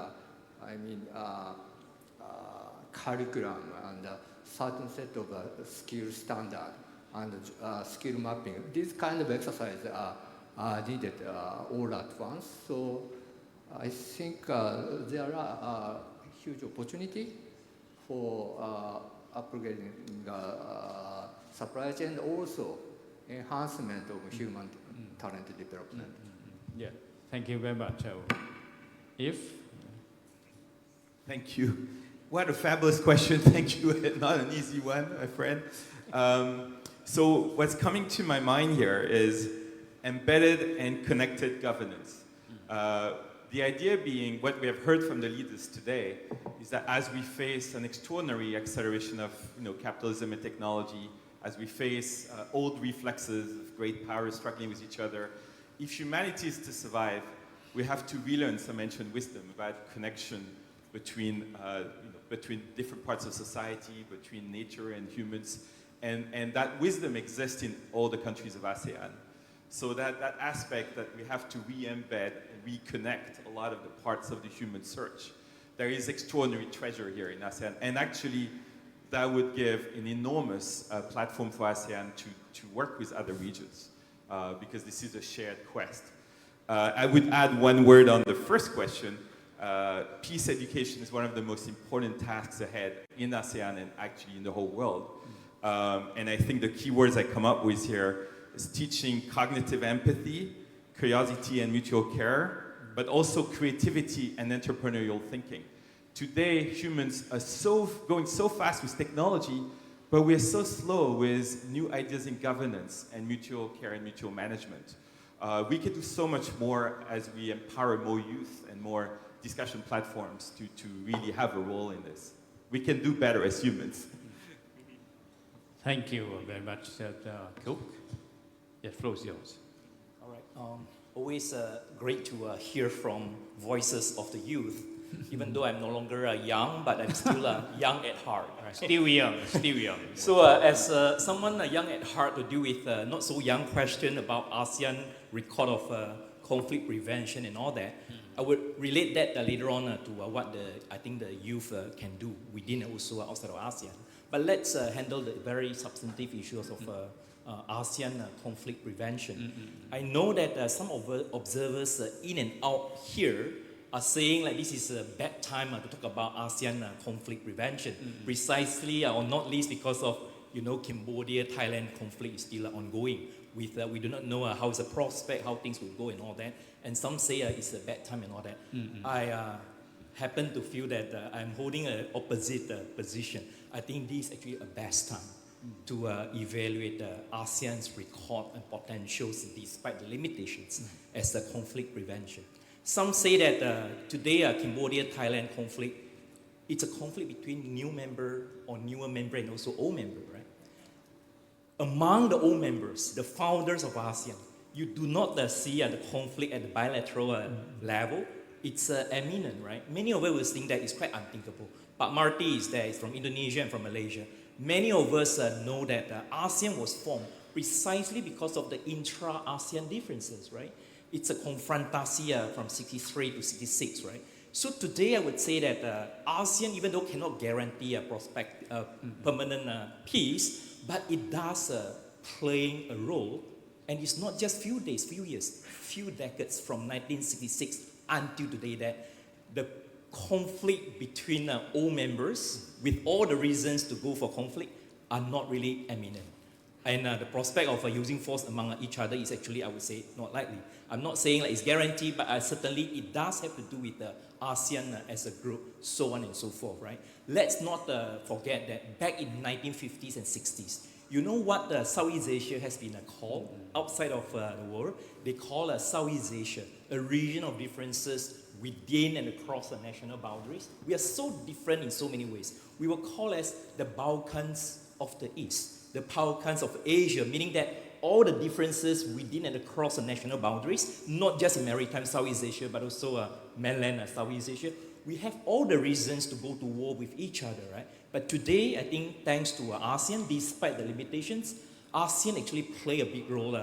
curriculum and certain set of skill standard and skill mapping. These kind of exercises are needed all at once. So I think there are huge opportunity for upgrading supply chain, also enhancement of human talent development. Yeah, thank you very much. So, Thank you. What a fabulous question. Thank you. Not an easy one, my friend. So what's coming to my mind here is embedded and connected governance. The The idea being, what we have heard from the leaders today, is that as we face an extraordinary acceleration of capitalism and technology, as we face old reflexes of great powers struggling with each other, if humanity is to survive, we have to relearn some ancient wisdom about connection between different parts of society, between nature and humans, and that wisdom exists in all the countries of ASEAN. So that aspect that we have to re-embed and reconnect a lot of the parts of the human search. There is extraordinary treasure here in ASEAN, and actually that would give an enormous platform for ASEAN to work with other regions, because this is a shared quest. I would add one word on the first question. Peace education is one of the most important tasks ahead in ASEAN and actually in the whole world. And I think the key words I come up with here is teaching cognitive empathy, curiosity and mutual care, but also creativity and entrepreneurial thinking. Today, humans are going so fast with technology, but we're so slow with new ideas in governance and mutual care and mutual management. We can do so much more as we empower more youth and more discussion platforms to really have a role in this. We can do better as humans. Thank you very much, Cook. The floor is yours. All right. Always great to hear from voices of the youth. Even though I'm no longer young, but I'm still young at heart. Right. Still young, still young. So as someone young at heart to deal with not so young question about ASEAN record of conflict prevention and all that, I would relate that later on to what I think the youth can do within and also outside of ASEAN. But let's handle the very substantive issues of ASEAN conflict prevention. I know that some observers in and out here are saying like this is a bad time to talk about ASEAN conflict prevention, precisely or not least because of Cambodia, Thailand conflict is still ongoing. With we do not know how is the prospect, how things will go and all that, and some say it's a bad time and all that. I happen to feel that I'm holding an opposite position. I think this is actually a best time to evaluate ASEAN's record and potentials despite the limitations as a conflict prevention. Some say that today Cambodia, Thailand conflict, it's a conflict between new member or newer member and also old member, right? Among the old members, the founders of ASEAN, you do not see the conflict at the bilateral level. It's eminent, right? Many of us will think that it's quite unthinkable. But Marty is there, he's from Indonesia and from Malaysia. Many of us know that ASEAN was formed precisely because of the intra-ASEAN differences, right? It's a confrontasia from 63 to 66, right? So today I would say that ASEAN, even though cannot guarantee a permanent peace, but it does playing a role, and it's not just few days, few years, few decades from 1966 until today that the conflict between all members, with all the reasons to go for conflict, are not really eminent. And the prospect of using force among each other is actually, I would say, not likely. I'm not saying like it's guaranteed, but certainly it does have to do with ASEAN as a group, so on and so forth, right? Let's not forget that back in 1950s and 60s, you know what Southeast Asia has been called outside of the world? They call Southeast Asia a region of differences within and across the national boundaries. We are so different in so many ways. We were called as the Balkans of the East, the Balkans of Asia, meaning that all the differences within and across the national boundaries, not just in maritime Southeast Asia, but also mainland Southeast Asia, we have all the reasons to go to war with each other, right? But today, I think thanks to ASEAN, despite the limitations, ASEAN actually play a big role,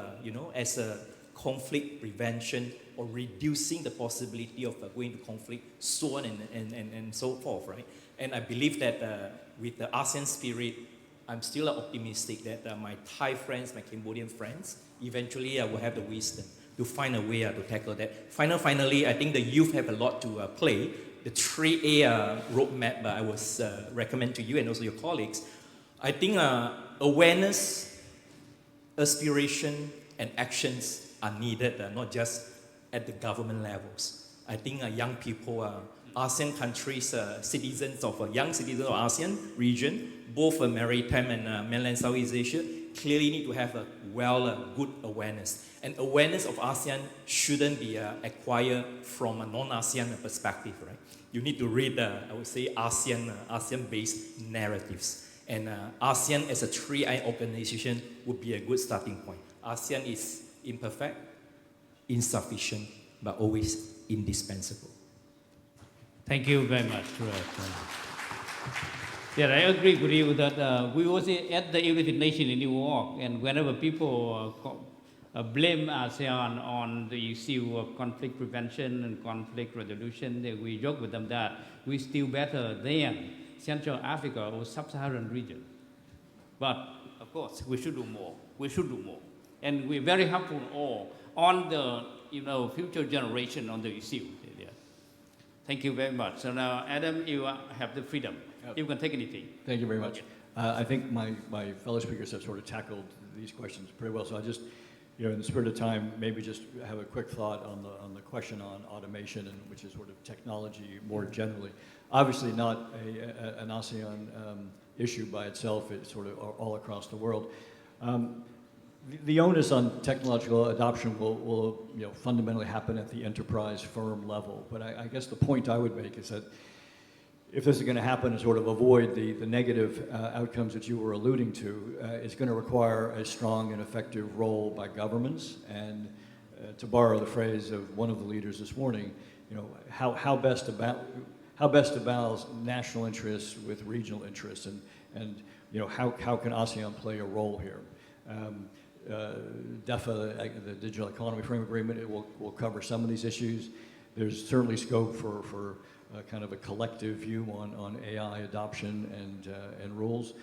as a conflict prevention or reducing the possibility of going to conflict, so on and so forth, right? And I believe that with the ASEAN spirit, I'm still optimistic that my Thai friends, my Cambodian friends, eventually will have the wisdom to find a way to tackle that. Finally, I think the youth have a lot to play. The 3A roadmap I was recommend to you and also your colleagues. I think awareness, aspiration, and actions are needed, not just at the government levels. I think young people, ASEAN countries, young citizens of ASEAN region, both maritime and mainland Southeast Asia, clearly need to have a good awareness. And awareness of ASEAN shouldn't be acquired from a non-ASEAN perspective, right? You need to read, I would say, ASEAN-based narratives. And ASEAN as a three-eye organization would be a good starting point. ASEAN is imperfect, insufficient, but always indispensable. Thank you very much. Yeah, I agree with you that we was at the United Nations in New York, and whenever people blame ASEAN on the issue of conflict prevention and conflict resolution, we joke with them that we still better than Central Africa or Sub-Saharan region. But of course, we should do more. We should do more, and we're very helpful all on the future generation on the issue. Yeah. Thank you very much. So now, Adam, you have the freedom. You can take anything. Thank you very much. I think my fellow speakers have sort of tackled these questions pretty well. So I just, in the spirit of time, maybe just have a quick thought on the question on automation, and which is sort of technology more generally. Obviously, not an ASEAN issue by itself. It's sort of all across the world. The onus on technological adoption will fundamentally happen at the enterprise firm level. But I guess the point I would make is that if this is going to happen and sort of avoid the negative outcomes that you were alluding to, it's going to require a strong and effective role by governments. And to borrow the phrase of one of the leaders this morning, how best to balance national interests with regional interests, and how can ASEAN play a role here? DEFA, the Digital Economy Frame Agreement, it will cover some of these issues. There's certainly scope for kind of a collective view on AI adoption and rules.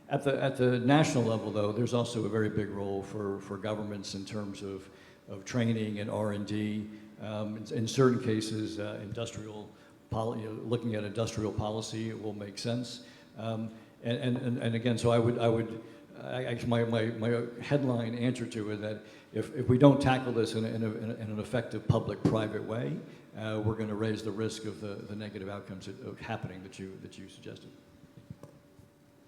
At the national level, though, there's also a very big role for governments in terms of training and R&D. In certain cases, looking at industrial policy will make sense. And again, so my headline answer to it that if we don't tackle this in an effective public-private way, we're going to raise the risk of the negative outcomes of happening that you suggested.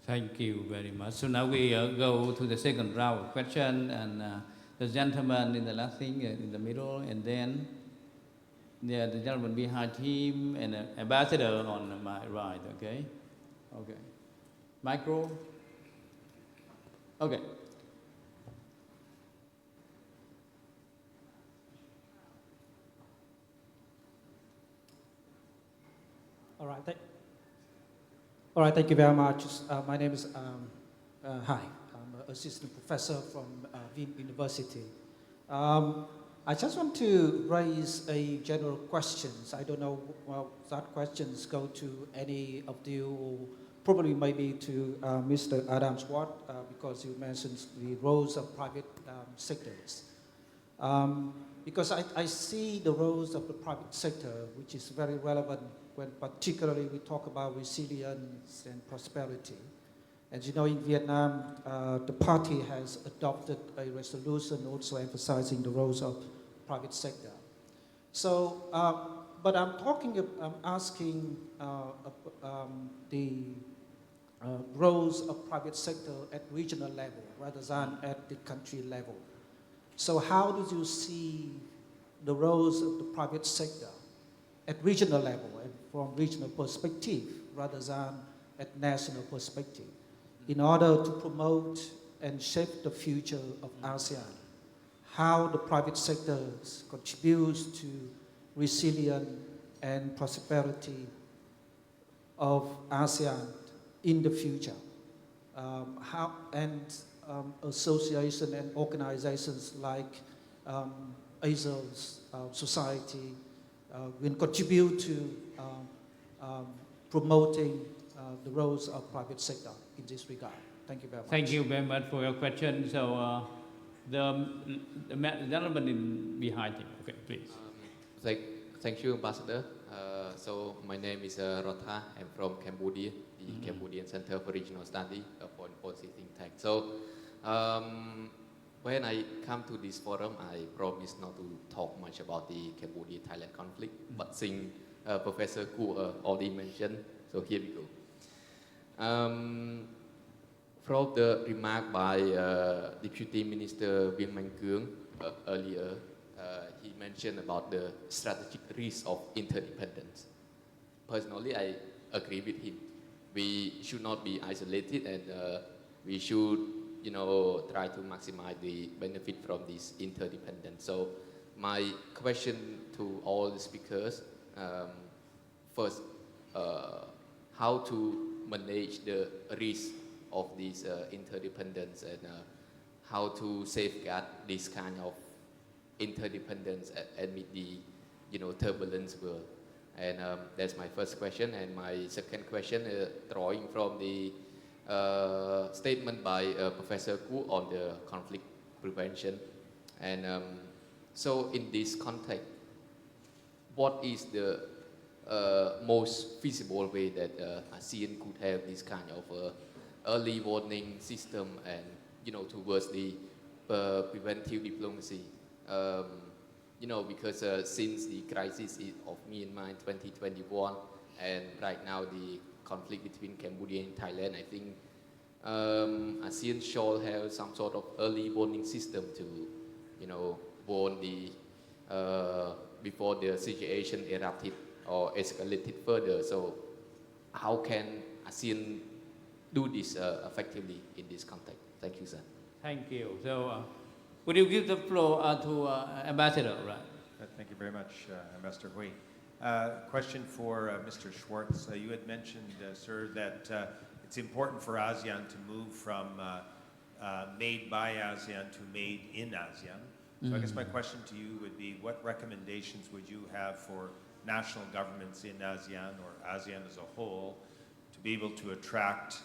Thank you very much. So now we go to the second round of question, and the gentleman in the last thing in the middle, and then the gentleman behind him, and ambassador on my right. Okay. Micro. Okay. All right, thank you very much. My name is, hi, I'm an assistant professor from Wien University. I just want to raise a general question. I don't know, that questions go to any of you, or probably maybe to Mr. Adam Swart, because you mentioned the roles of private sectors. Because I see the roles of the private sector, which is very relevant when particularly we talk about resilience and prosperity. As you know, in Vietnam, the party has adopted a resolution also emphasizing the roles of private sector. So, but I'm asking the roles of private sector at regional level rather than at the country level. So how do you see the roles of the private sector at regional level and from regional perspective rather than at national perspective in order to promote and shape the future of ASEAN? How the private sector contributes to resilience and prosperity of ASEAN in the future? Associations and organizations like ASEAN's society will contribute to promoting the roles of private sector in this regard. Thank you very much. Thank you very much for your question. So the gentleman behind him, okay, please. Thank you, Ambassador. So my name is Rotha. I'm from Cambodia, the Cambodian Center for Regional Study for Policy Think Tank. So when I come to this forum, I promise not to talk much about the Cambodia-Thailand conflict, but since Professor Koo already mentioned, so here we go. from the remark by Deputy Minister Viên Mạnh Cương earlier, he mentioned about the strategic risk of interdependence. Personally, I agree with him. We should not be isolated, and we should, try to maximize the benefit from this interdependence. So, my question to all the speakers: first, how to manage the risk of this interdependence, and how to safeguard this kind of interdependence amid the turbulence world. And that's my first question. And my second question, drawing from the statement by Professor Ku on the conflict prevention. And so in this context, what is the most feasible way that ASEAN could have this kind of early warning system and, towards the preventive diplomacy? Because since the crisis of Myanmar in 2021 and right now the conflict between Cambodia and Thailand, I think ASEAN should have some sort of early warning system to, warn the before the situation erupted or escalated further. So, how can ASEAN do this effectively in this context? Thank you, sir. Thank you. So, would you give the floor to Ambassador? Right. Thank you very much, Ambassador Hui. Question for Mr. Schwartz. You had mentioned, sir, that it's important for ASEAN to move from made by ASEAN to made in ASEAN. So I guess my question to you would be, what recommendations would you have for national governments in ASEAN or ASEAN as a whole to be able to attract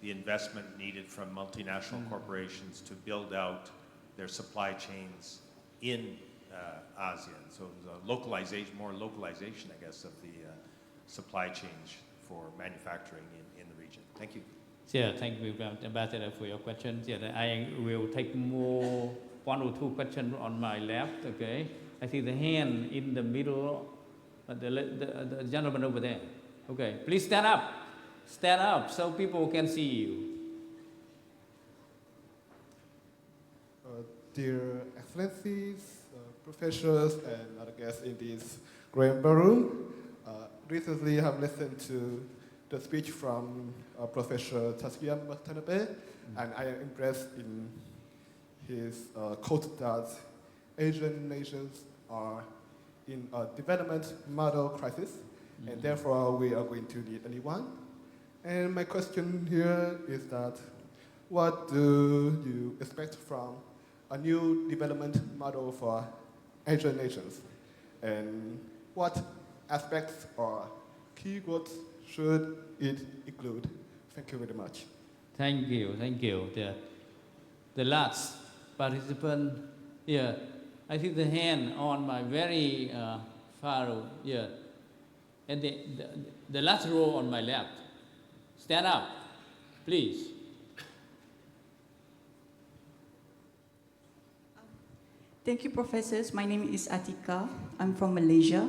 the investment needed from multinational corporations to build out their supply chains in ASEAN? So localization, more localization, I guess, of the supply chains for manufacturing in the region. Thank you. Yeah, thank you, Ambassador, for your questions. Yeah, I will take more one or two questions on my left. Okay, I see the hand in the middle, the gentleman over there. Okay, please stand up so people can see you. Dear Excellencies, professors, and other guests in this grand ballroom, recently I have listened to the speech from Professor Tatsuya Watanabe, and I am impressed in his quote that Asian nations are in a development model crisis, and therefore we are going to need a new one. And my question here is that, what do you expect from a new development model for Asian nations? And what aspects or keywords should it include? Thank you very much. Thank you. The last participant here, I see the hand on my very far row here, and the last row on my left. Stand up, please. Thank you, professors. My name is Atika. I'm from Malaysia.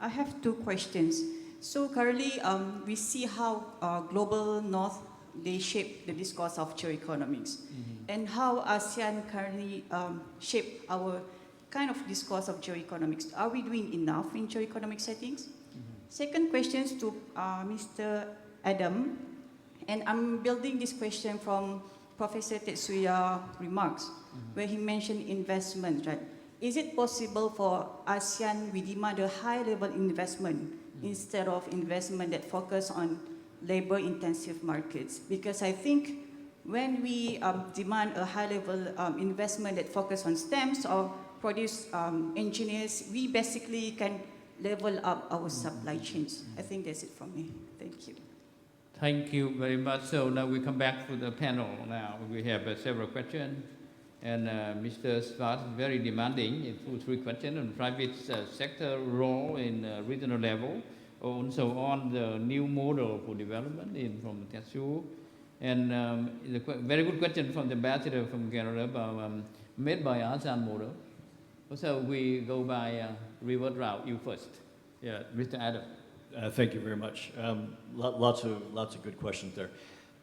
I have two questions. So currently, we see how global North, they shape the discourse of geoeconomics, and how ASEAN currently shape our kind of discourse of geoeconomics. Are we doing enough in geoeconomic settings? Second question is to Mr. Adam, and I'm building this question from Professor Tetsuya's remarks, where he mentioned investment, right? Is it possible for ASEAN, we demand a high-level investment instead of investment that focus on labor-intensive markets? Because I think when we demand a high-level investment that focus on STEMs or produce engineers, we basically can level up our supply chains. I think that's it from me. Thank you. Thank you very much. So now we come back to the panel now. We have several questions. And Mr. Svart is very demanding in 2-3 questions on private sector role in regional level, also on the new model for development from Tetsu. And the very good question from the ambassador from Canada about made by ASEAN model. So we go by reverse route. You first. Yeah, Mr. Adam. Thank you very much. Lots of good questions there.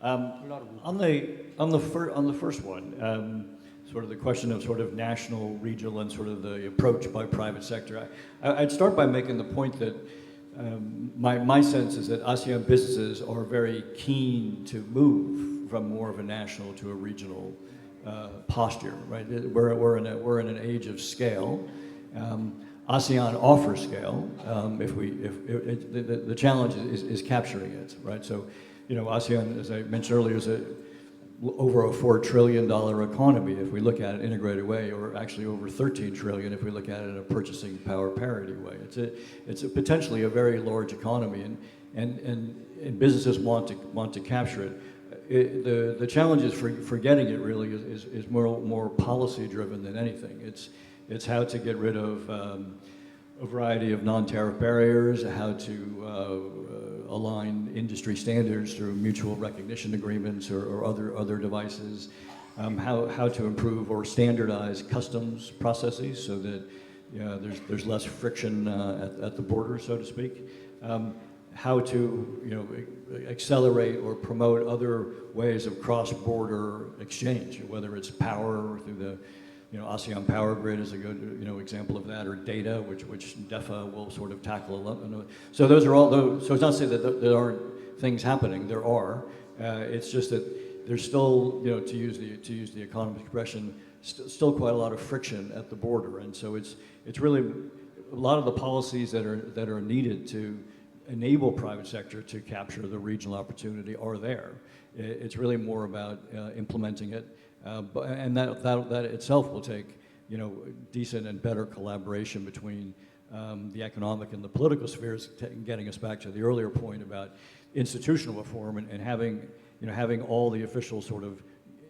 On the first one, sort of the question of sort of national, regional, and sort of the approach by private sector, I'd start by making the point that my sense is that ASEAN businesses are very keen to move from more of a national to a regional posture, right? We're in an age of scale. ASEAN offers scale. The challenge is capturing it, right? So, ASEAN, as I mentioned earlier, is over a $4 trillion economy if we look at it integrated way, or actually over 13 trillion if we look at it in a purchasing power parity way. It's potentially a very large economy, and businesses want to capture it. The challenge is for getting it really is more policy driven than anything. It's how to get rid of a variety of non-tariff barriers, how to align industry standards through mutual recognition agreements or other devices, how to improve or standardize customs processes so that there's less friction at the border, so to speak. How to accelerate or promote other ways of cross-border exchange, whether it's power through the ASEAN Power Grid is a good example of that, or data, which DEFA will sort of tackle. So those are all those. So it's not to say that there aren't things happening. There are. It's just that there's still, to use the economist expression, still quite a lot of friction at the border, and so it's really a lot of the policies that are needed to enable private sector to capture the regional opportunity are there. It's really more about implementing it. And that itself will take, decent and better collaboration between the economic and the political spheres, getting us back to the earlier point about institutional reform and having all the officials sort of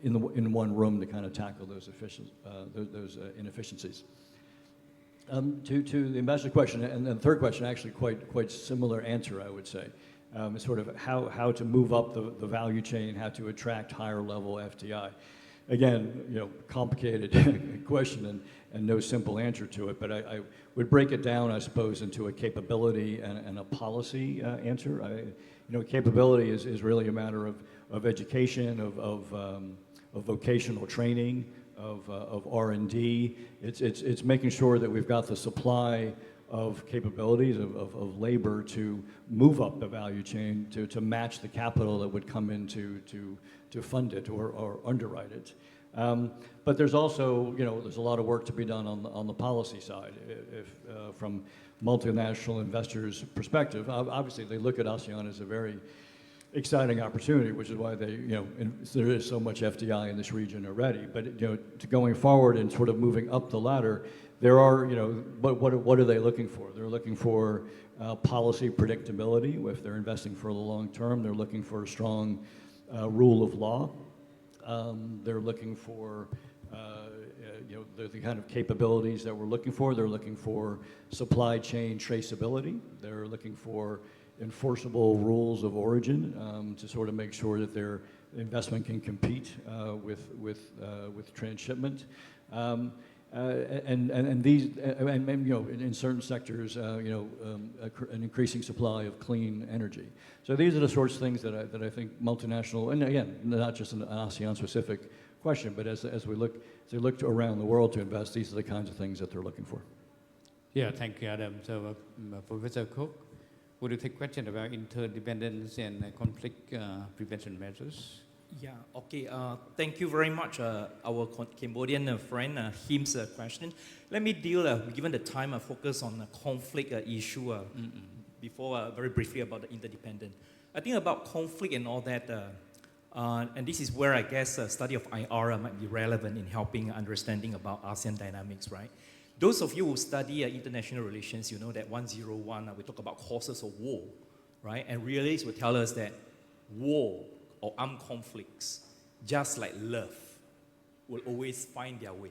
in one room to kind of tackle those inefficiencies. To the ambassador's question and the third question, actually quite similar answer, I would say. Is sort of how to move up the value chain, how to attract higher level FDI. Again, complicated question and no simple answer to it, but I would break it down, I suppose, into a capability and a policy answer. Capability is really a matter of education, of vocational training, of R&D. It's making sure that we've got the supply of capabilities of labor to move up the value chain to match the capital that would come in to fund it or underwrite it. But there's also, there's a lot of work to be done on the policy side. From multinational investors' perspective, obviously they look at ASEAN as a very exciting opportunity, which is why there is so much FDI in this region already. But to going forward and sort of moving up the ladder, there are, what are they looking for? They're looking for policy predictability. If they're investing for the long term, they're looking for a strong rule of law. They're looking for the kind of capabilities that we're looking for. They're looking for supply chain traceability. They're looking for enforceable rules of origin to sort of make sure that their investment can compete with transshipment. And these, in certain sectors, an increasing supply of clean energy. So these are the sorts of things that I think multinational, and again, not just an ASEAN-specific question, but as they look around the world to invest, these are the kinds of things that they're looking for. Yeah, thank you, Adam. So, Professor Cook, would you take question about interdependence and conflict prevention measures? Yeah, okay. Thank you very much, our Cambodian friend, Him's question. Let me deal, given the time, focus on the conflict issue before very briefly about the interdependent. I think about conflict and all that, and this is where I guess a study of IR might be relevant in helping understanding about ASEAN dynamics, right? Those of you who study international relations, you know that 101, we talk about causes of war, right? And realists will tell us that war or armed conflicts, just like love, will always find their way.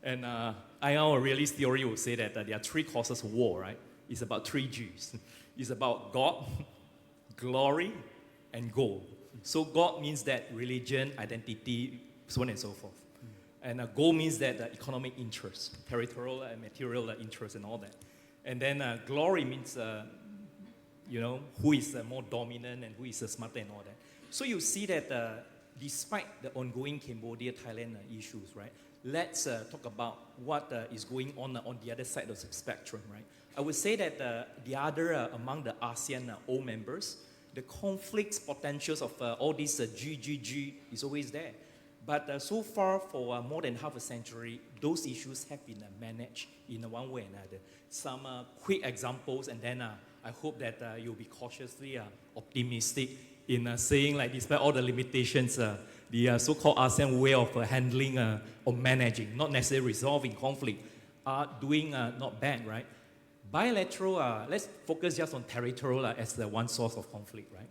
And IR realist theory will say that there are three causes of war, right? It's about three G's. It's about God, glory, and gold. So God means that religion, identity, so on and so forth. And gold means that economic interest, territorial and material interest and all that. And then glory means, who is more dominant and who is smarter and all that. So you see that despite the ongoing Cambodia-Thailand issues, right? Let's talk about what is going on the other side of the spectrum, right? I would say that the other among the ASEAN old members, the conflicts potentials of all these GGG is always there. But so far, for more than half a century, those issues have been managed in one way or another. Some quick examples, and then I hope that you'll be cautiously optimistic in saying, like, despite all the limitations, the so-called ASEAN way of handling or managing, not necessarily resolving conflict, are doing not bad, right? Bilateral, let's focus just on territorial as the one source of conflict, right?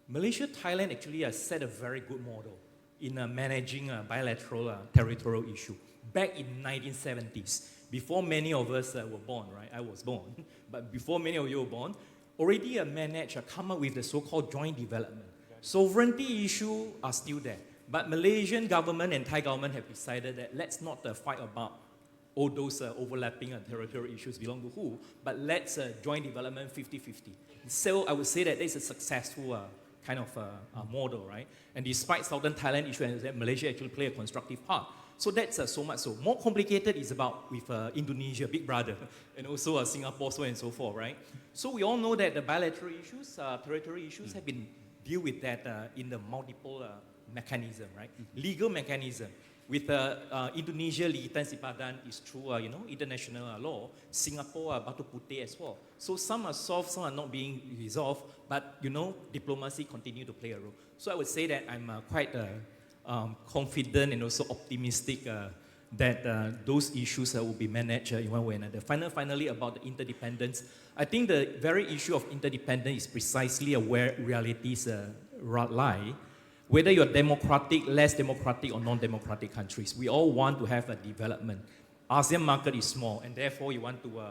Malaysia, Thailand actually set a very good model in managing bilateral territorial issue. Back in 1970s, before many of us were born, right? I was born, but before many of you were born, already managed come up with the so-called joint development. Sovereignty issues are still there, but Malaysian government and Thai government have decided that let's not fight about all those overlapping territorial issues belong to who, but let's joint development 50-50. So I would say that it's a successful kind of model, right? And despite Southern Thailand issues, Malaysia actually play a constructive part. So that's so much so. More complicated is about with Indonesia, big brother, and also Singapore, so and so forth, right? So we all know that the bilateral issues, territorial issues have been deal with that in the multiple mechanism, right? Legal mechanism. With Indonesia, Ligitan Sipadan is through international law. Singapore, Batu Putih as well. So some are solved, some are not being resolved, but diplomacy continue to play a role. So I would say that I'm quite confident and also optimistic that those issues will be managed in one way or another. Finally, about the interdependence, I think the very issue of interdependence is precisely where realities lie. Whether you're democratic, less democratic, or non-democratic countries, we all want to have a development. ASEAN market is small, and therefore you want to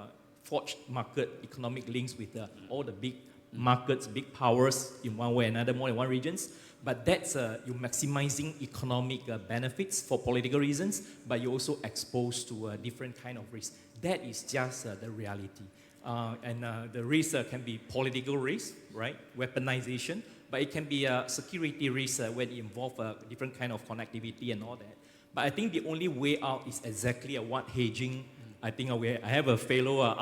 forge market economic links with all the big markets, big powers in one way or another, more than one regions. But that's you're maximizing economic benefits for political reasons, but you're also exposed to different kind of risks. That is just the reality. And the risk can be political risk, right? Weaponization. But it can be a security risk when it involves different kind of connectivity and all that. But I think the only way out is exactly what hedging. I think I have a fellow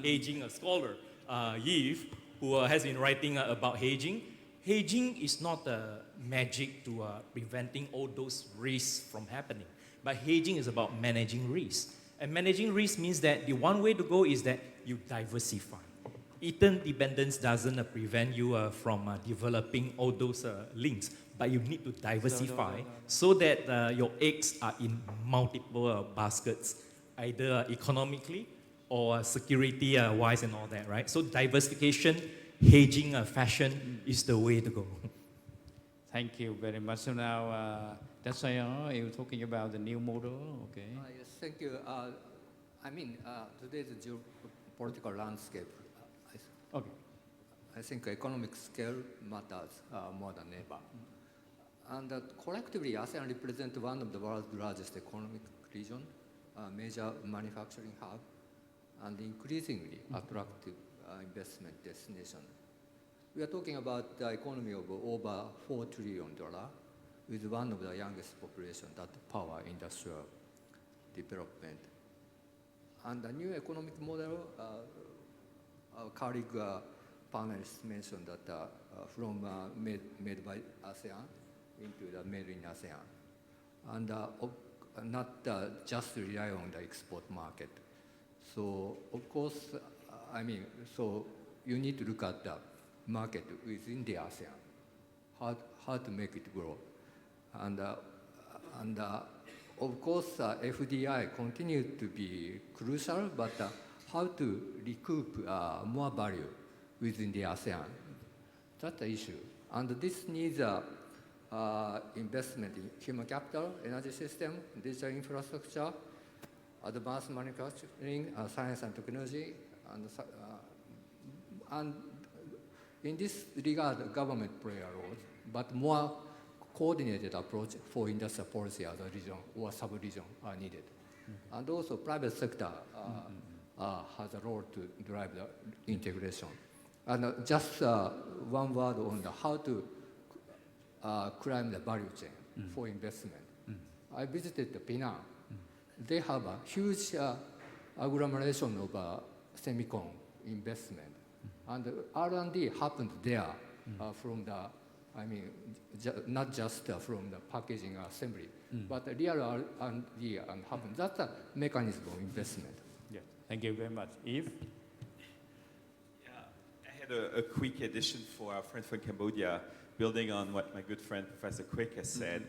hedging scholar, Yves, who has been writing about hedging. Hedging is not magic to preventing all those risks from happening. But hedging is about managing risk. And managing risk means that the one way to go is that you diversify. Interdependence doesn't prevent you from developing all those links, but you need to diversify so that your eggs are in multiple baskets, either economically or security-wise and all that, right? So diversification, hedging, fashion is the way to go. Thank you very much. So now, that's why you're talking about the new model, okay? Yes, thank you. Today's geopolitical landscape. Okay. I think economic scale matters more than ever. And collectively, ASEAN represents one of the world's largest economic region, a major manufacturing hub, and increasingly attractive investment destination. We are talking about the economy of over $4 trillion with one of the youngest population that power industrial development. And the new economic model, our colleague panelists mentioned that from made by ASEAN into the made in ASEAN. And not just rely on the export market. So of course, so you need to look at the market within the ASEAN, how to make it grow. And of course, FDI continues to be crucial, but how to recoup more value within the ASEAN, that's the issue. And this needs investment in human capital, energy system, digital infrastructure, advanced manufacturing, science and technology, and in this regard, the government play a role, but more coordinated approach for industrial policy as a region or sub-region are needed. And also private sector has a role to drive the integration. And just one word on how to climb the value chain for investment. I visited Penang. They have a huge agglomeration of semicon investment, and R&D happened there from the, not just from the packaging assembly, but real R&D happened. That's a mechanism of investment. Yeah. Thank you very much. Eve? I had a quick addition for our friend from Cambodia, building on what my good friend Professor Quick has said.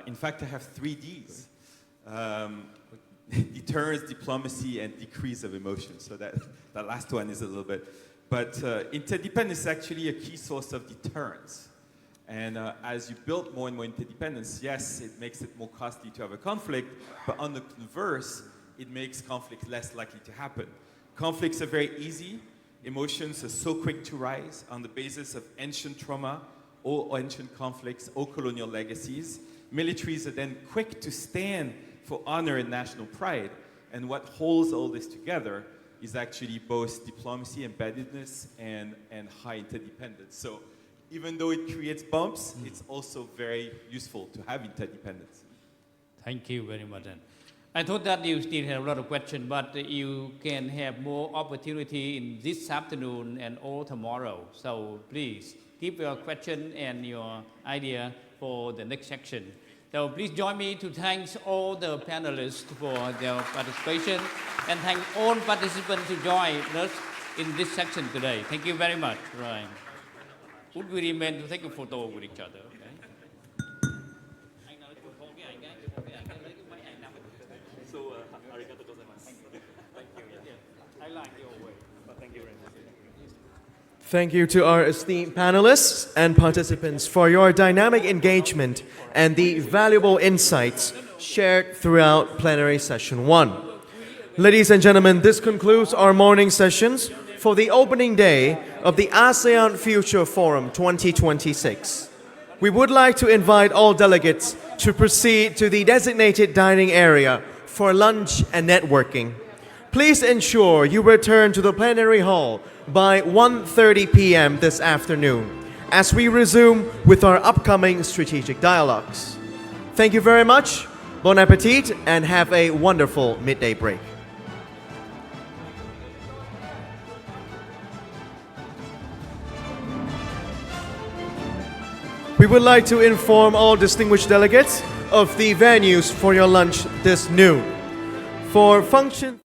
In fact, I have 3 Ds. Deterrence, diplomacy, and decrease of emotion. So that last one is a little bit. But interdependence is actually a key source of deterrence. And as you build more and more interdependence, yes, it makes it more costly to have a conflict, but on the converse, it makes conflict less likely to happen. Conflicts are very easy. Emotions are so quick to rise on the basis of ancient trauma or ancient conflicts or colonial legacies. Militaries are then quick to stand for honor and national pride. And what holds all this together is actually both diplomacy, embeddedness, and high interdependence. So even though it creates bumps, it's also very useful to have interdependence. Thank you very much. I thought that you still have a lot of questions, but you can have more opportunity in this afternoon and all tomorrow. So please keep your question and your idea for the next section. So please join me to thank all the panelists for their participation and thank all participants who joined us in this section today. Thank you very much. Right. Would we remain to take a photo with each other? Okay? I like your way. Thank you very much. Thank you to our esteemed panelists and participants for your dynamic engagement and the valuable insights shared throughout plenary session 1. Ladies and gentlemen, this concludes our morning sessions for the opening day of the ASEAN Future Forum 2026. We would like to invite all delegates to proceed to the designated dining area for lunch and networking. Please ensure you return to the plenary hall by 1:30 p.m. this afternoon as we resume with our upcoming strategic dialogues. Thank you very much, bon appetit, and have a wonderful midday break. We would like to inform all distinguished delegates of the venues for your lunch this noon. For function